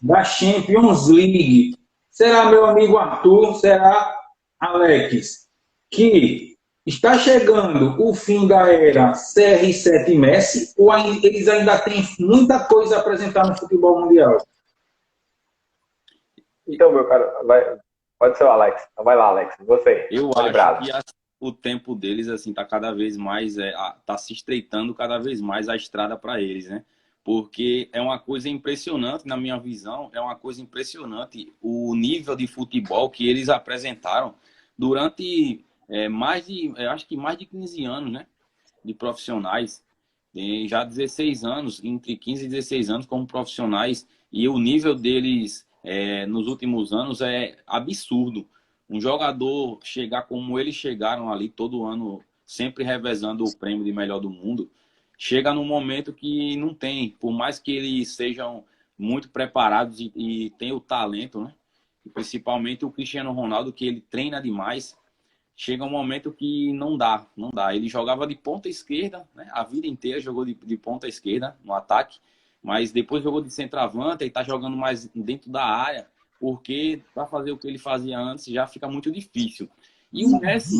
da Champions League. Será, meu amigo Arthur, será, Alex, que está chegando o fim da era CR7 e Messi, ou eles ainda têm muita coisa a apresentar no futebol mundial? Então, meu caro, pode ser o Alex. Vai lá, Alex. Você. Eu acho que o tempo deles assim tá cada vez mais tá se estreitando cada vez mais a estrada para eles, né? Porque é uma coisa impressionante, na minha visão, é uma coisa impressionante o nível de futebol que eles apresentaram durante acho que mais de 15 anos, né? De profissionais. Tem já 16 anos, entre 15 e 16 anos como profissionais, e o nível deles nos últimos anos é absurdo. Um jogador chegar como eles chegaram ali todo ano, sempre revezando o prêmio de melhor do mundo, chega num momento que não tem, por mais que eles sejam muito preparados e tenham o talento, né? E principalmente o Cristiano Ronaldo, que ele treina demais, chega um momento que não dá. Ele jogava de ponta esquerda, né? A vida inteira jogou de ponta esquerda no ataque, mas depois jogou de centroavante e está jogando mais dentro da área, porque para fazer o que ele fazia antes já fica muito difícil. E o Messi,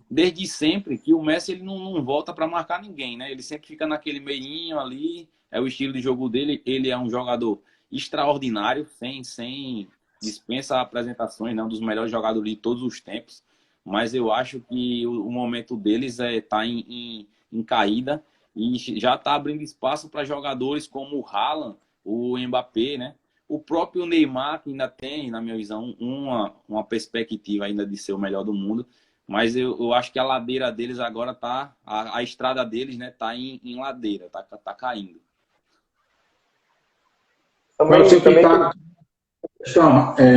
desde sempre, que o Messi ele não volta para marcar ninguém, né? Ele sempre fica naquele meinho ali, é o estilo de jogo dele. Ele é um jogador extraordinário, sem dispensa apresentações, né? Um dos melhores jogadores de todos os tempos. Mas eu acho que o momento deles tá em caída e já está abrindo espaço para jogadores como o Haaland, o Mbappé, né? O próprio Neymar, que ainda tem, na minha visão, uma perspectiva ainda de ser o melhor do mundo, mas eu acho que a ladeira deles agora tá, a estrada deles, né, tá em ladeira, tá caindo.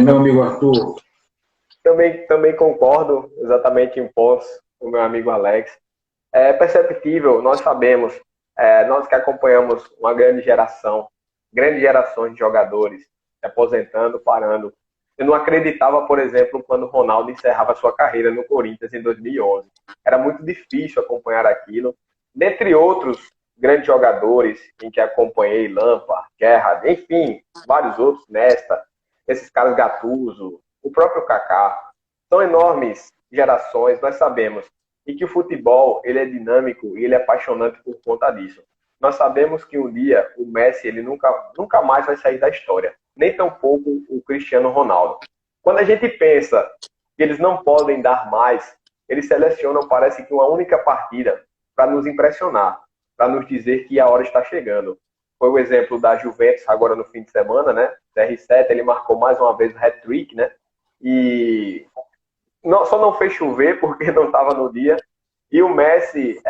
Meu amigo Arthur. Também concordo exatamente em pontos com o meu amigo Alex. É perceptível, nós sabemos, nós que acompanhamos uma grandes gerações de jogadores se aposentando, parando. Eu não acreditava, por exemplo, quando o Ronaldo encerrava sua carreira no Corinthians em 2011. Era muito difícil acompanhar aquilo. Dentre outros grandes jogadores em que acompanhei, Lampard, Gerrard, enfim, vários outros, Nesta, esses caras, Gattuso, o próprio Kaká, são enormes gerações, nós sabemos, e que o futebol ele é dinâmico e ele é apaixonante por conta disso. Nós sabemos que um dia o Messi ele nunca mais vai sair da história, nem tampouco o Cristiano Ronaldo. Quando a gente pensa que eles não podem dar mais, eles selecionam, parece que uma única partida para nos impressionar, para nos dizer que a hora está chegando. Foi o exemplo da Juventus agora no fim de semana, né? CR7, ele marcou mais uma vez o hat-trick, né? E só não fez chover porque não estava no dia. E o Messi,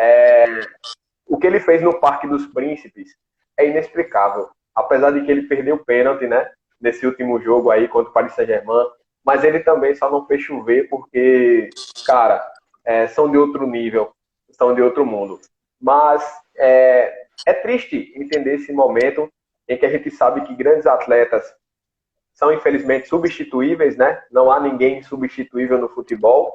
o que ele fez no Parque dos Príncipes é inexplicável. Apesar de que ele perdeu o pênalti, né? Nesse último jogo aí contra o Paris Saint-Germain. Mas ele também só não fez chover porque, cara, são de outro nível, são de outro mundo. Mas é triste entender esse momento em que a gente sabe que grandes atletas são infelizmente substituíveis, né? Não há ninguém substituível no futebol.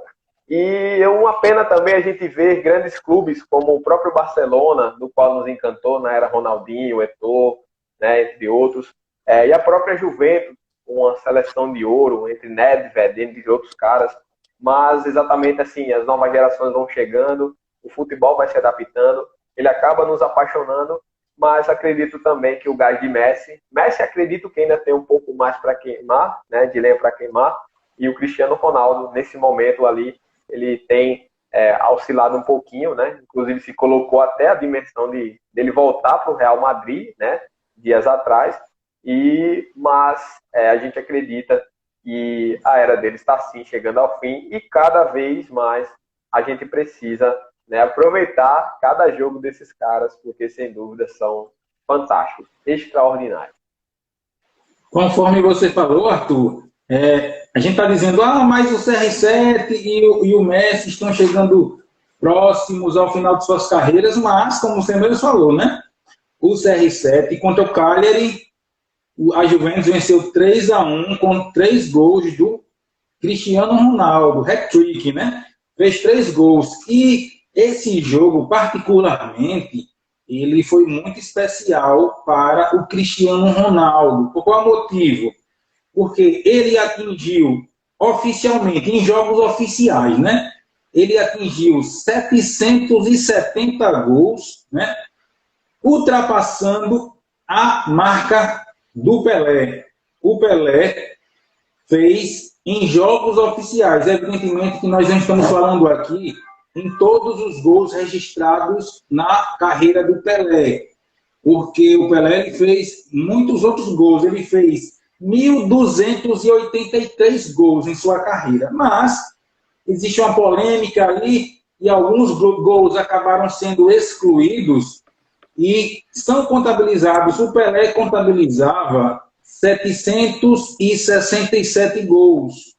E é uma pena também a gente ver grandes clubes como o próprio Barcelona, no qual nos encantou na era Ronaldinho, Eto'o, né, entre outros, e a própria Juventus, uma seleção de ouro entre Nedved, entre outros caras. Mas exatamente assim, as novas gerações vão chegando, o futebol vai se adaptando, ele acaba nos apaixonando, mas acredito também que o gás de Messi acredito que ainda tem um pouco mais para queimar, né, de lenha para queimar, e o Cristiano Ronaldo, nesse momento ali, ele tem oscilado um pouquinho, né, inclusive se colocou até a dimensão dele voltar para o Real Madrid, né, dias atrás, mas a gente acredita que a era dele está sim chegando ao fim, e cada vez mais a gente precisa, né, aproveitar cada jogo desses caras, porque sem dúvida são fantásticos, extraordinários. Conforme você falou, Arthur, a gente está dizendo, mas o CR7 e o Messi estão chegando próximos ao final de suas carreiras, mas, como você mesmo falou, né? O CR7 contra o Cagliari, a Juventus venceu 3-1 com 3 gols do Cristiano Ronaldo, hat-trick, né? Fez 3 gols. E esse jogo, particularmente, ele foi muito especial para o Cristiano Ronaldo. Por qual motivo? Porque ele atingiu oficialmente, em jogos oficiais, né? Ele atingiu 770 gols, né? Ultrapassando a marca do Pelé. O Pelé fez em jogos oficiais. Evidentemente que nós não estamos falando aqui em todos os gols registrados na carreira do Pelé, porque o Pelé ele fez muitos outros gols. Ele fez 1.283 gols em sua carreira, mas existe uma polêmica ali e alguns gols acabaram sendo excluídos e são contabilizados. O Pelé contabilizava 767 gols.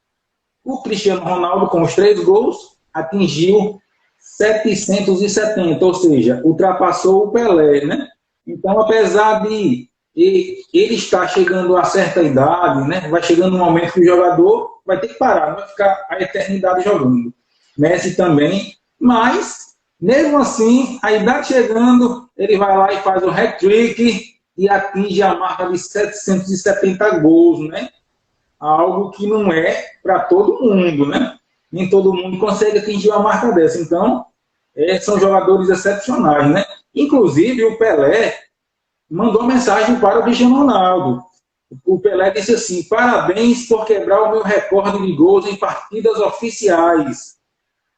O Cristiano Ronaldo, com os 3 gols, atingiu 770, ou seja, ultrapassou o Pelé, né? Então, apesar de ele estar chegando a certa idade, né? Vai chegando um momento que o jogador vai ter que parar, não vai ficar a eternidade jogando. Messi também, mas, mesmo assim, a idade chegando, ele vai lá e faz o hat-trick e atinge a marca de 770 gols, né? Algo que não é para todo mundo, né? Nem todo mundo consegue atingir uma marca dessa. Então, são jogadores excepcionais, né? Inclusive, o Pelé mandou uma mensagem para o Cristiano Ronaldo. O Pelé disse assim: parabéns por quebrar o meu recorde de gols em partidas oficiais.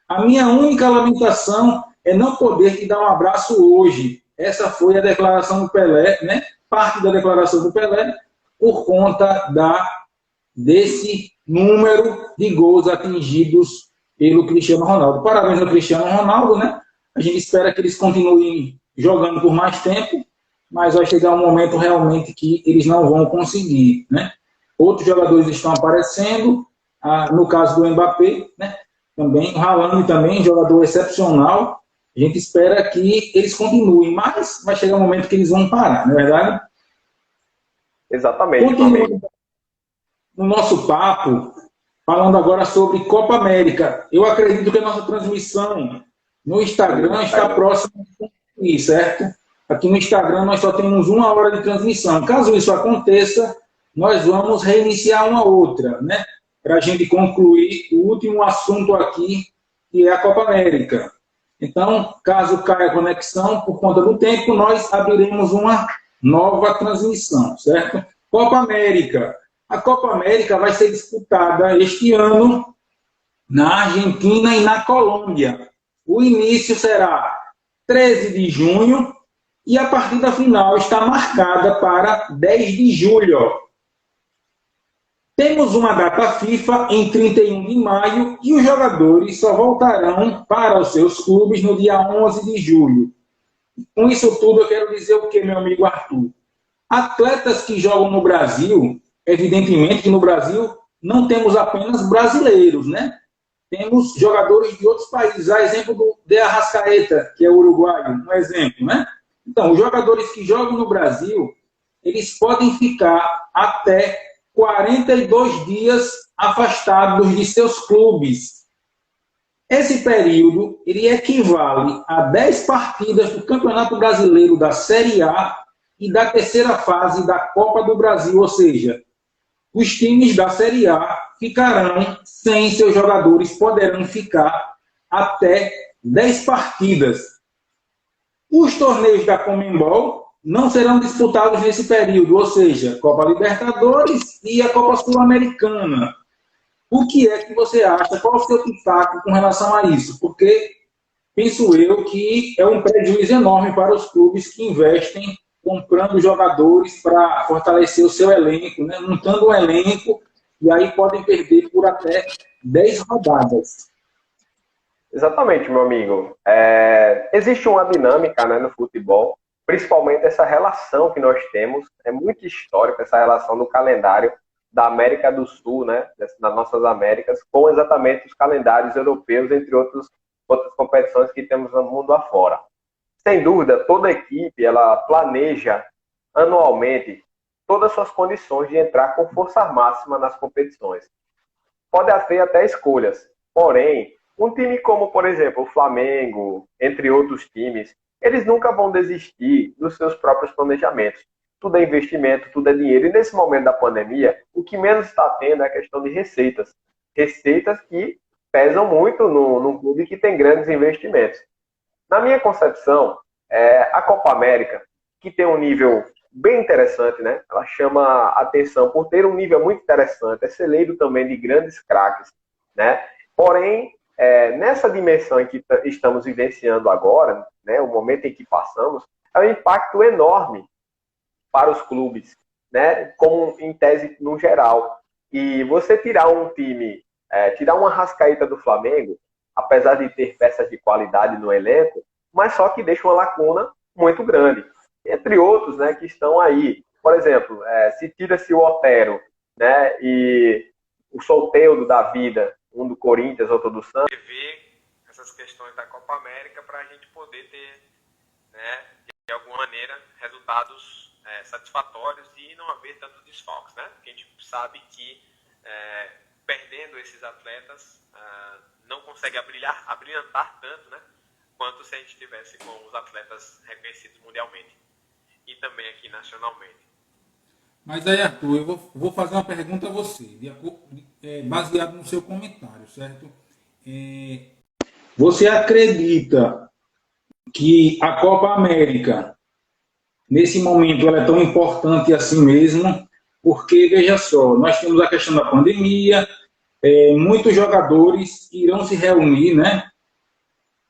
A minha única lamentação é não poder te dar um abraço hoje. Essa foi a declaração do Pelé, né? Parte da declaração do Pelé por conta desse número de gols atingidos pelo Cristiano Ronaldo. Parabéns ao Cristiano Ronaldo, né? A gente espera que eles continuem jogando por mais tempo, mas vai chegar um momento realmente que eles não vão conseguir, né? Outros jogadores estão aparecendo, no caso do Mbappé, né? Também, o Haaland também, jogador excepcional. A gente espera que eles continuem, mas vai chegar um momento que eles vão parar, não é verdade? Exatamente. Continuando no nosso papo, falando agora sobre Copa América. Eu acredito que a nossa transmissão no Instagram está próxima de concluir, certo? Aqui no Instagram nós só temos 1 hora de transmissão. Caso isso aconteça, nós vamos reiniciar uma outra, né? Para a gente concluir o último assunto aqui, que é a Copa América. Então, caso caia a conexão, por conta do tempo, nós abriremos uma nova transmissão, certo? Copa América. A Copa América vai ser disputada este ano na Argentina e na Colômbia. O início será 13 de junho e a partida final está marcada para 10 de julho. Temos uma data FIFA em 31 de maio e os jogadores só voltarão para os seus clubes no dia 11 de julho. Com isso tudo, eu quero dizer o que, meu amigo Arthur? Atletas que jogam no Brasil, evidentemente que no Brasil não temos apenas brasileiros, né? Temos jogadores de outros países. A exemplo do De Arrascaeta, que é uruguaio, um exemplo, né? Então, os jogadores que jogam no Brasil, eles podem ficar até 42 dias afastados de seus clubes. Esse período ele equivale a 10 partidas do Campeonato Brasileiro da Série A e da terceira fase da Copa do Brasil, ou seja, os times da Série A ficarão sem seus jogadores, poderão ficar até 10 partidas. Os torneios da Conmebol não serão disputados nesse período, ou seja, Copa Libertadores e a Copa Sul-Americana. O que é que você acha? Qual o seu pitaco com relação a isso? Porque penso eu que é um prejuízo enorme para os clubes que investem comprando jogadores para fortalecer o seu elenco, né? Montando um elenco, e aí podem perder por até 10 rodadas. Exatamente, meu amigo. Existe uma dinâmica, né, no futebol, principalmente essa relação que nós temos, é muito histórica essa relação do calendário da América do Sul, né, das nossas Américas, com exatamente os calendários europeus, entre outras competições que temos no mundo afora. Sem dúvida, toda equipe ela planeja anualmente todas as suas condições de entrar com força máxima nas competições. Pode haver até escolhas, porém, um time como, por exemplo, o Flamengo, entre outros times, eles nunca vão desistir dos seus próprios planejamentos. Tudo é investimento, tudo é dinheiro. E nesse momento da pandemia, o que menos está tendo é a questão de receitas. Receitas que pesam muito num clube que tem grandes investimentos. Na minha concepção, a Copa América, que tem um nível bem interessante, né? Ela chama a atenção por ter um nível muito interessante, é celeiro também de grandes craques, né? Porém, nessa dimensão em que estamos vivenciando agora, né, o momento em que passamos, é um impacto enorme para os clubes, né, como em tese no geral. E você tirar um time, tirar uma Arrascaeta do Flamengo, apesar de ter peças de qualidade no elenco, mas só que deixa uma lacuna muito grande. Entre outros, né, que estão aí. Por exemplo, se tira-se o Otero, né, e o Soteldo da vida, um do Corinthians, outro do Santos. Ver essas questões da Copa América para a gente poder ter, né, de alguma maneira, resultados satisfatórios e não haver tantos desfalques, né? Porque a gente sabe que perdendo esses atletas não consegue abrilhantar tanto, né, quanto se a gente tivesse com os atletas reconhecidos mundialmente e também aqui nacionalmente. Mas aí, Arthur, eu vou fazer uma pergunta a você, baseado no seu comentário, certo? Você acredita que a Copa América, nesse momento, ela é tão importante assim mesmo? Porque, veja só, nós temos a questão da pandemia, muitos jogadores irão se reunir, né,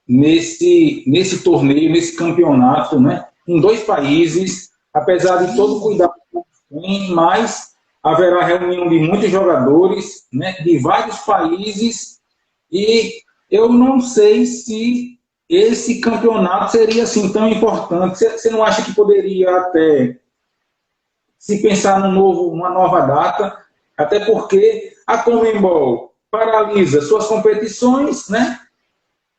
nesse torneio, nesse campeonato, né, em 2 países, apesar de todo o cuidado mas haverá reunião de muitos jogadores, né, de vários países, e eu não sei se esse campeonato seria assim tão importante. Você não acha que poderia até se pensar numa nova data, até porque a Conmebol paralisa suas competições, né?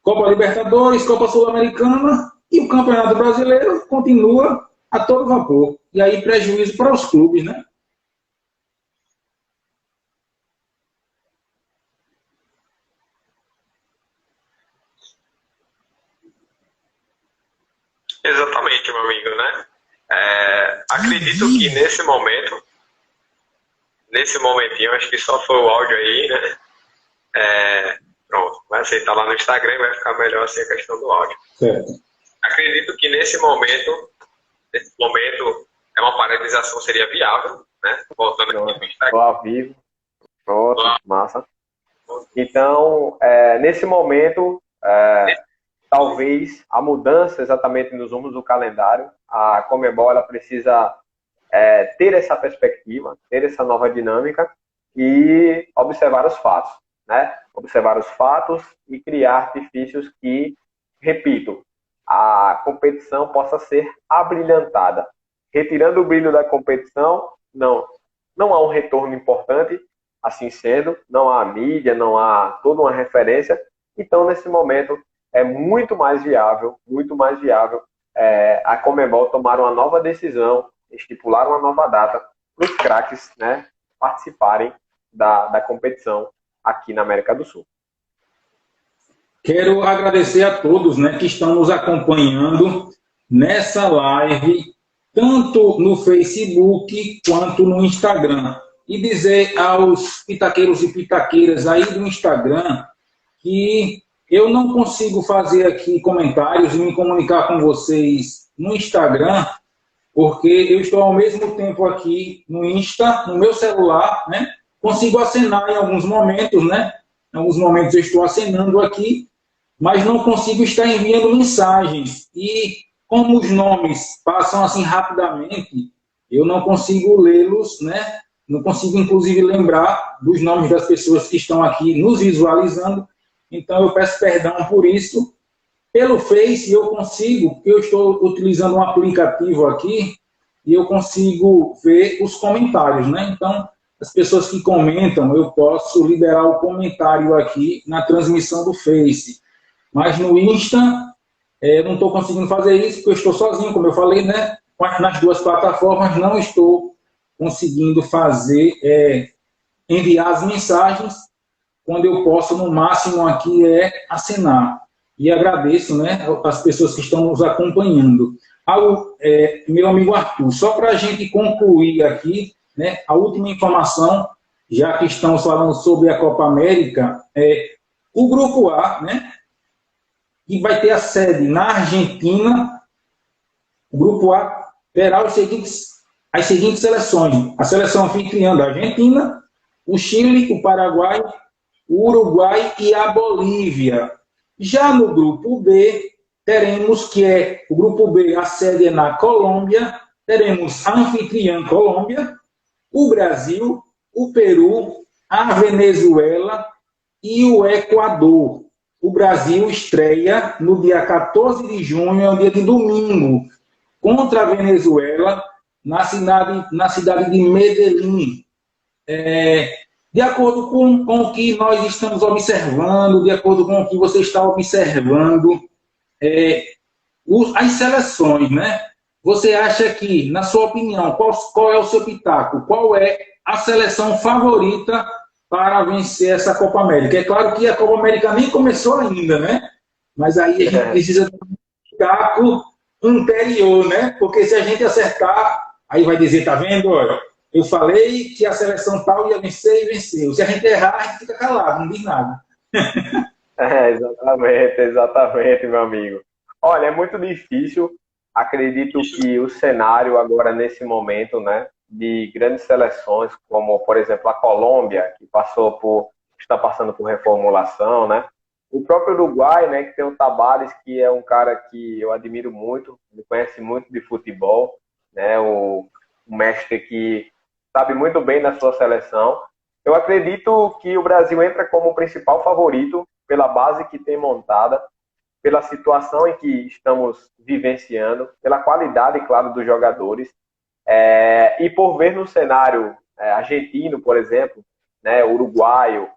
Copa Libertadores, Copa Sul-Americana, e o Campeonato Brasileiro continua a todo vapor. E aí prejuízo para os clubes, né? Exatamente, meu amigo, né? Acredito que nesse momentinho, acho que só foi o áudio aí, né? Pronto, vai aceitar lá no Instagram e vai ficar melhor assim a questão do áudio. Certo. Acredito que nesse momento uma paralisação seria viável, né? Voltando aqui no Instagram. Tô ao vivo. Pronto, massa. Então, nesse momento, talvez a mudança exatamente nos rumos do calendário, a Conmebol ela precisa ter essa perspectiva, ter essa nova dinâmica e observar os fatos, né? Observar os fatos e criar artifícios que, repito, a competição possa ser abrilhantada. Retirando o brilho da competição, não há um retorno importante, assim sendo, não há mídia, não há toda uma referência. Então, nesse momento, é muito mais viável a Conmebol tomar uma nova decisão, estipular uma nova data para os craques, né, participarem da competição aqui na América do Sul. Quero agradecer a todos, né, que estão nos acompanhando nessa live, tanto no Facebook quanto no Instagram. E dizer aos pitaqueiros e pitaqueiras aí do Instagram que eu não consigo fazer aqui comentários e me comunicar com vocês no Instagram, porque eu estou ao mesmo tempo aqui no Insta, no meu celular, né? Consigo acenar em alguns momentos, né? Em alguns momentos eu estou acenando aqui, mas não consigo estar enviando mensagens. E como os nomes passam assim rapidamente, eu não consigo lê-los, né? Não consigo, inclusive, lembrar dos nomes das pessoas que estão aqui nos visualizando. Então, eu peço perdão por isso. Pelo Face, eu consigo, porque eu estou utilizando um aplicativo aqui, e eu consigo ver os comentários, né? Então, as pessoas que comentam, eu posso liberar o comentário aqui na transmissão do Face. Mas no Insta, eu não estou conseguindo fazer isso, porque eu estou sozinho, como eu falei, né? Nas duas plataformas, não estou conseguindo enviar as mensagens. Quando eu posso, no máximo aqui, acenar. E agradeço, né, as pessoas que estão nos acompanhando. Meu amigo Arthur, só para a gente concluir aqui, né, a última informação, já que estamos falando sobre a Copa América, o Grupo A, né, que vai ter a sede na Argentina, o Grupo A terá as seguintes seleções. A seleção anfitriã da Argentina, o Chile, o Paraguai, o Uruguai e a Bolívia. Já no Grupo B, teremos o Grupo B, a sede é na Colômbia, teremos a anfitriã Colômbia, o Brasil, o Peru, a Venezuela e o Equador. O Brasil estreia no dia 14 de junho, é um dia de domingo, contra a Venezuela, na cidade de Medellín. De acordo com o que nós estamos observando, de acordo com o que você está observando, as seleções, né? Você acha que, na sua opinião, qual é o seu pitaco? Qual é a seleção favorita para vencer essa Copa América? É claro que a Copa América nem começou ainda, né? Mas aí a gente precisa de um pitaco anterior, né? Porque se a gente acertar, aí vai dizer, tá vendo? Olha, eu falei que a seleção tal ia vencer e venceu. Se a gente errar, a gente fica calado, não diz nada. Exatamente, meu amigo. Olha, é muito difícil. Acredito que o cenário agora, nesse momento, né, de grandes seleções, como, por exemplo, a Colômbia, que está passando por reformulação, né? O próprio Uruguai, né, que tem o Tabárez, que é um cara que eu admiro muito, ele conhece muito de futebol, né? um mestre que sabe muito bem da sua seleção. Eu acredito que o Brasil entra como o principal favorito pela base que tem montada, pela situação em que estamos vivenciando, pela qualidade, claro, dos jogadores, e por ver no cenário argentino, por exemplo, né, uruguaio.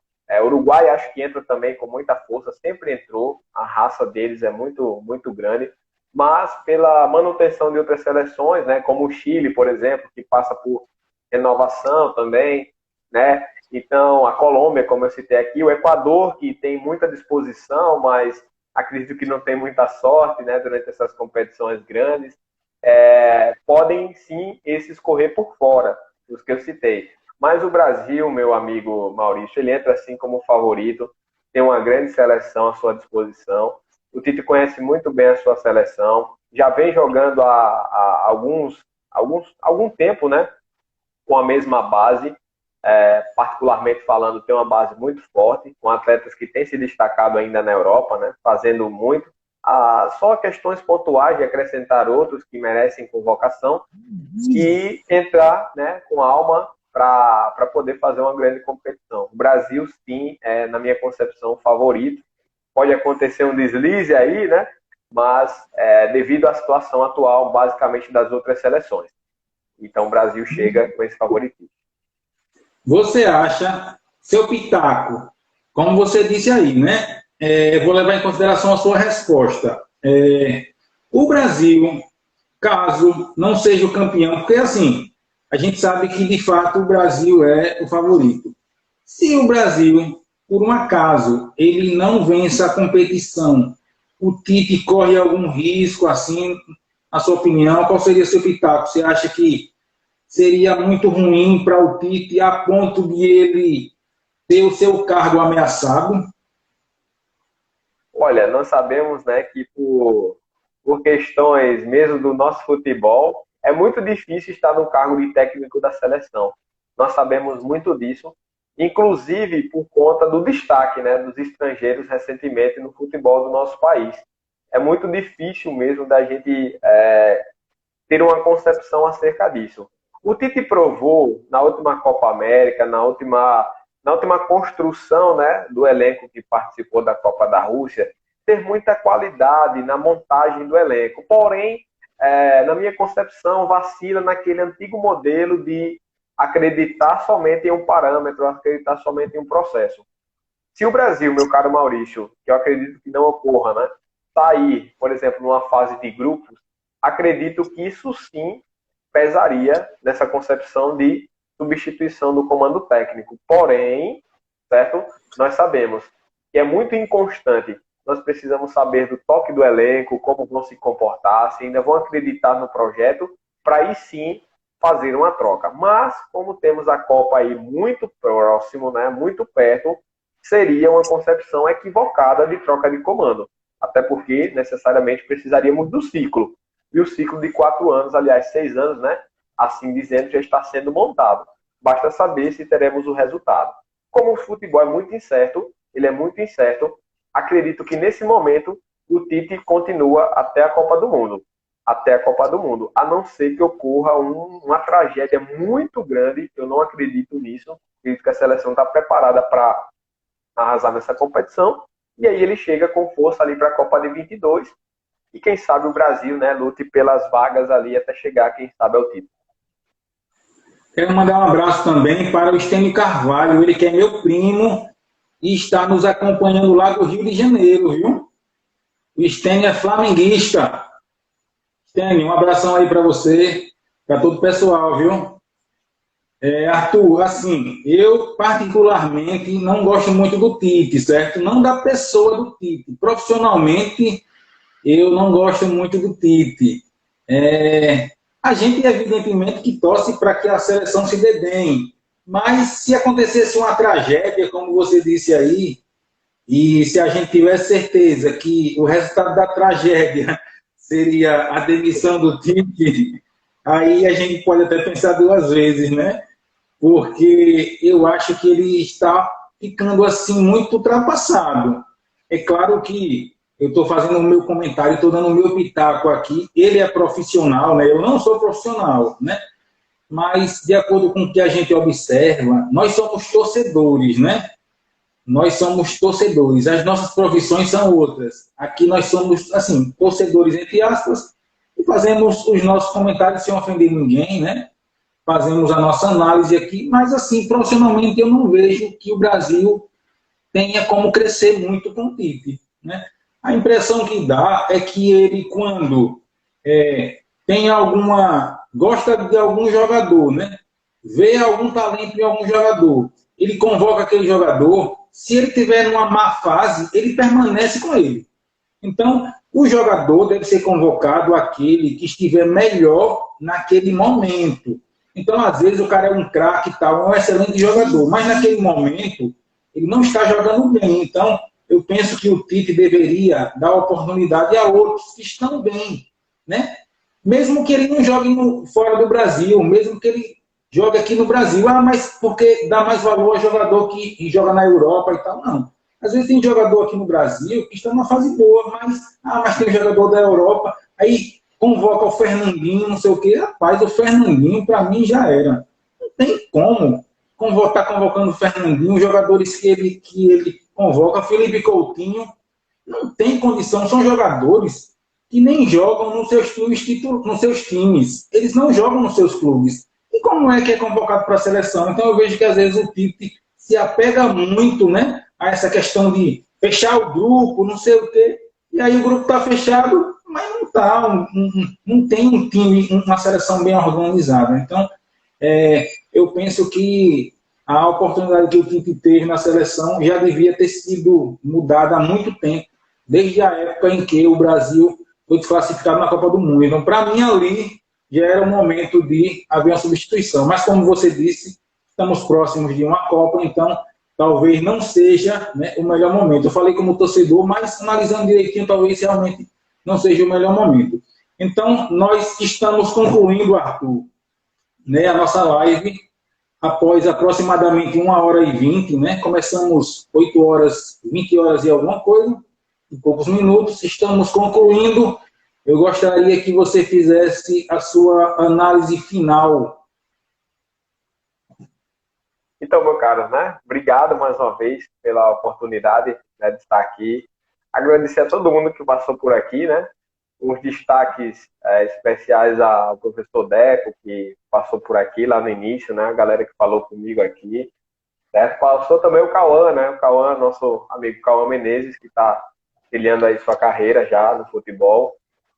Uruguai acho que entra também com muita força, sempre entrou, a raça deles é muito, muito grande, mas pela manutenção de outras seleções, né, como o Chile, por exemplo, que passa por renovação também, né? Então, a Colômbia, como eu citei aqui, o Equador, que tem muita disposição, mas acredito que não tem muita sorte, né, durante essas competições grandes, podem sim esses correr por fora, os que eu citei. Mas o Brasil, meu amigo Maurício, ele entra assim como favorito, tem uma grande seleção à sua disposição. O Tite conhece muito bem a sua seleção, já vem jogando há algum tempo, né, com a mesma base. Particularmente falando, tem uma base muito forte, com atletas que têm se destacado ainda na Europa, né, fazendo muito. Só questões pontuais de acrescentar outros que merecem convocação e entrar, né, com alma para poder fazer uma grande competição. O Brasil, sim, na minha concepção, favorito. Pode acontecer um deslize aí, né, mas devido à situação atual, basicamente, das outras seleções. Então, o Brasil chega com esse favoritismo. Você acha, seu pitaco, como você disse aí, né? Vou levar em consideração a sua resposta. O Brasil, caso não seja o campeão, porque assim, a gente sabe que de fato o Brasil é o favorito. Se o Brasil, por um acaso, ele não vence a competição, o Tite corre algum risco, assim, na sua opinião? Qual seria seu pitaco? Você acha que seria muito ruim para o Tite a ponto de ele ter o seu cargo ameaçado? Olha, nós sabemos, né, que por questões mesmo do nosso futebol, é muito difícil estar no cargo de técnico da seleção. Nós sabemos muito disso, inclusive por conta do destaque, né, dos estrangeiros recentemente no futebol do nosso país. É muito difícil mesmo da gente ter uma concepção acerca disso. O Tite provou na última Copa América, na última construção, né, do elenco que participou da Copa da Rússia, ter muita qualidade na montagem do elenco. Porém, na minha concepção, vacila naquele antigo modelo de acreditar somente em um parâmetro, acreditar somente em um processo. Se o Brasil, meu caro Maurício, que eu acredito que não ocorra, né, sair, por exemplo, numa fase de grupos, acredito que isso sim pesaria nessa concepção de substituição do comando técnico. Porém, certo? Nós sabemos que é muito inconstante. Nós precisamos saber do toque do elenco, como vão se comportar, se ainda vão acreditar no projeto, para aí sim fazer uma troca. Mas, como temos a Copa aí muito próximo, né, muito perto, seria uma concepção equivocada de troca de comando. Até porque, necessariamente, precisaríamos do ciclo. E o ciclo de 4 anos, aliás, 6 anos, né? Assim dizendo, já está sendo montado. Basta saber se teremos o resultado. Como o futebol é muito incerto, ele é muito incerto, acredito que nesse momento o Tite continua até a Copa do Mundo. Até a Copa do Mundo. A não ser que ocorra uma tragédia muito grande, eu não acredito nisso. Acredito que a seleção está preparada para arrasar nessa competição. E aí ele chega com força ali para a Copa de 22. E quem sabe o Brasil, né, lute pelas vagas ali até chegar, quem sabe, ao título. Quero mandar um abraço também para o Estênio Carvalho, ele que é meu primo e está nos acompanhando lá do Rio de Janeiro, viu? O Estênio é flamenguista. Estênio, um abração aí para você, para todo o pessoal, viu? Arthur, assim, eu particularmente não gosto muito do Tite, certo? Não da pessoa do Tite. Profissionalmente, eu não gosto muito do Tite. A gente, evidentemente, que torce para que a seleção se dê bem. Mas se acontecesse uma tragédia, como você disse aí, e se a gente tivesse certeza que o resultado da tragédia seria a demissão do Tite, aí a gente pode até pensar 2 vezes, né? Porque eu acho que ele está ficando assim muito ultrapassado. É claro que eu estou fazendo o meu comentário, estou dando o meu pitaco aqui. Ele é profissional, né? Eu não sou profissional, né? mas de acordo com o que a gente observa, nós somos torcedores, né? Nós somos torcedores, as nossas profissões são outras. Aqui nós somos, assim, torcedores, entre aspas, e fazemos os nossos comentários sem ofender ninguém, né? Fazemos a nossa análise aqui, mas, assim, profissionalmente eu não vejo que o Brasil tenha como crescer muito com o Tite, né? A impressão que dá é que ele, quando tem gosta de algum jogador, né? Vê algum talento em algum jogador, ele convoca aquele jogador. Se ele tiver numa má fase, ele permanece com ele. Então, o jogador deve ser convocado aquele que estiver melhor naquele momento. Então, às vezes, o cara é um craque, um excelente jogador, mas naquele momento, ele não está jogando bem. Então, eu penso que o Tite deveria dar oportunidade a outros que estão bem, né? Mesmo que ele não jogue fora do Brasil, mesmo que ele joga aqui no Brasil, mas porque dá mais valor ao jogador que joga na Europa e tal, não. Às vezes tem jogador aqui no Brasil que está numa fase boa, mas tem jogador da Europa, aí convoca o Fernandinho, não sei o quê. Rapaz, o Fernandinho, para mim, já era. Não tem como estar convocando o Fernandinho, os jogadores que ele convoca, Felipe Coutinho, não tem condição, são jogadores que nem jogam nos seus times, eles não jogam nos seus clubes. E como é que é convocado para a seleção? Então eu vejo que às vezes o Tite se apega muito, né, a essa questão de fechar o grupo, não sei o quê, e aí o grupo está fechado, mas não está, não tem um time, uma seleção bem organizada. Então eu penso que a oportunidade que o Tite teve na seleção já devia ter sido mudada há muito tempo, desde a época em que o Brasil foi desclassificado na Copa do Mundo. Então, para mim, ali já era o momento de haver uma substituição. Mas, como você disse, estamos próximos de uma Copa, então talvez não seja, né, o melhor momento. Eu falei como torcedor, mas analisando direitinho, talvez realmente não seja o melhor momento. Então, nós estamos concluindo, Arthur, né, a nossa live após aproximadamente 1h20, né? Começamos 20 horas e alguma coisa, em poucos minutos, estamos concluindo. Eu gostaria que você fizesse a sua análise final. Então, meu caro, né? Obrigado mais uma vez pela oportunidade, né, de estar aqui. Agradecer a todo mundo que passou por aqui, né? Os destaques especiais ao professor Deco, que passou por aqui lá no início, né? A galera que falou comigo aqui. Passou também o Cauã, né? O Cauã, nosso amigo Cauã Menezes, que está trilhando aí sua carreira já no futebol,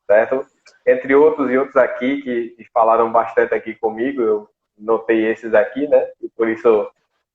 certo? Entre outros e outros aqui que falaram bastante aqui comigo, eu notei esses aqui, né? E por isso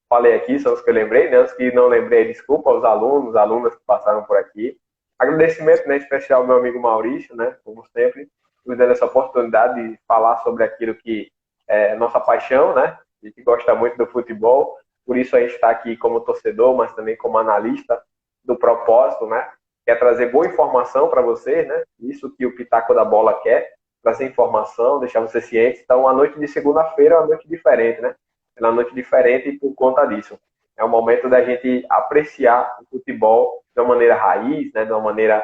falei aqui, são os que eu lembrei, né? Os que não lembrei, desculpa aos alunos, alunas que passaram por aqui. Agradecimento, né, especial ao meu amigo Maurício, né? Como sempre, nos dando essa oportunidade de falar sobre aquilo que é nossa paixão, né? A gente gosta muito do futebol, por isso a gente está aqui como torcedor, mas também como analista do propósito, né? Quer trazer boa informação para vocês, né? Isso que o Pitaco da Bola quer, trazer informação, deixar você ciente. Então, a noite de segunda-feira é uma noite diferente, né? É uma noite diferente por conta disso. É o momento da gente apreciar o futebol de uma maneira raiz, né? De uma maneira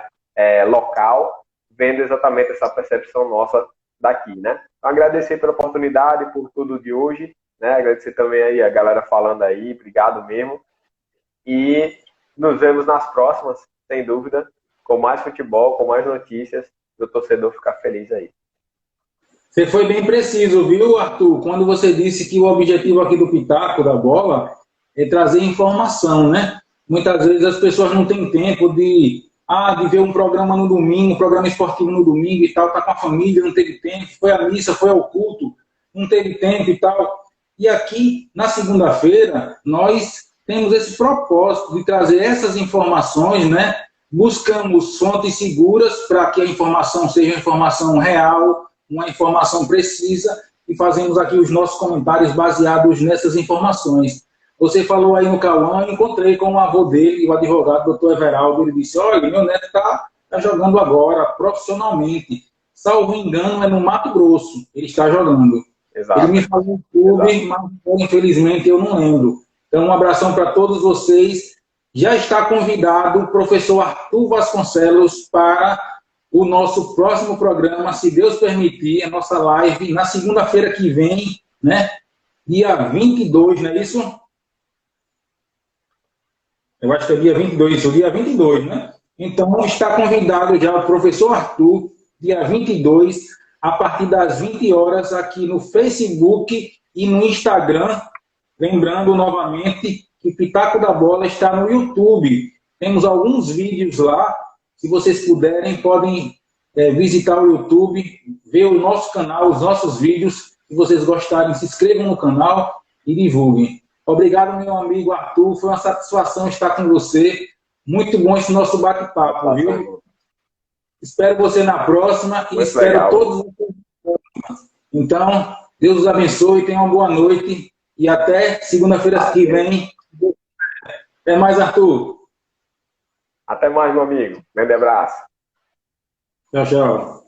local, vendo exatamente essa percepção nossa daqui, né? Então, agradecer pela oportunidade, por tudo de hoje, né? Agradecer também aí a galera falando aí, obrigado mesmo. E nos vemos nas próximas, sem dúvida, com mais futebol, com mais notícias, do torcedor ficar feliz aí. Você foi bem preciso, viu, Arthur? Quando você disse que o objetivo aqui do Pitaco da Bola é trazer informação, né? Muitas vezes as pessoas não têm tempo de ver um programa no domingo, um programa esportivo no domingo e tal, tá com a família, não teve tempo, foi à missa, foi ao culto, não teve tempo e tal. E aqui, na segunda-feira, nós temos esse propósito de trazer essas informações, né? Buscamos fontes seguras para que a informação seja uma informação real, uma informação precisa, e fazemos aqui os nossos comentários baseados nessas informações. Você falou aí no Cauã, eu encontrei com o avô dele, o advogado, o doutor Everaldo, ele disse, olha, meu neto está jogando agora, profissionalmente. Salvo engano, é no Mato Grosso, ele está jogando. Exato. Ele me falou um clube, mas infelizmente eu não lembro. Então, um abração para todos vocês. Já está convidado o professor Arthur Vasconcelos para o nosso próximo programa, se Deus permitir, a nossa live na segunda-feira que vem, né? Dia 22, não é isso? Eu acho que é dia 22, o dia 22, né? Então, está convidado já o professor Arthur, dia 22, a partir das 20 horas, aqui no Facebook e no Instagram. Lembrando novamente que Pitaco da Bola está no YouTube. Temos alguns vídeos lá. Se vocês puderem, podem visitar o YouTube, ver o nosso canal, os nossos vídeos. Se vocês gostarem, se inscrevam no canal e divulguem. Obrigado, meu amigo Arthur. Foi uma satisfação estar com você. Muito bom esse nosso bate-papo, viu? Espero você na próxima e espero legal. Todos vocês. Então, Deus os abençoe, tenham uma boa noite e até segunda-feira que vem. Até mais, Arthur. Até mais, meu amigo. Grande abraço. Tchau, tchau.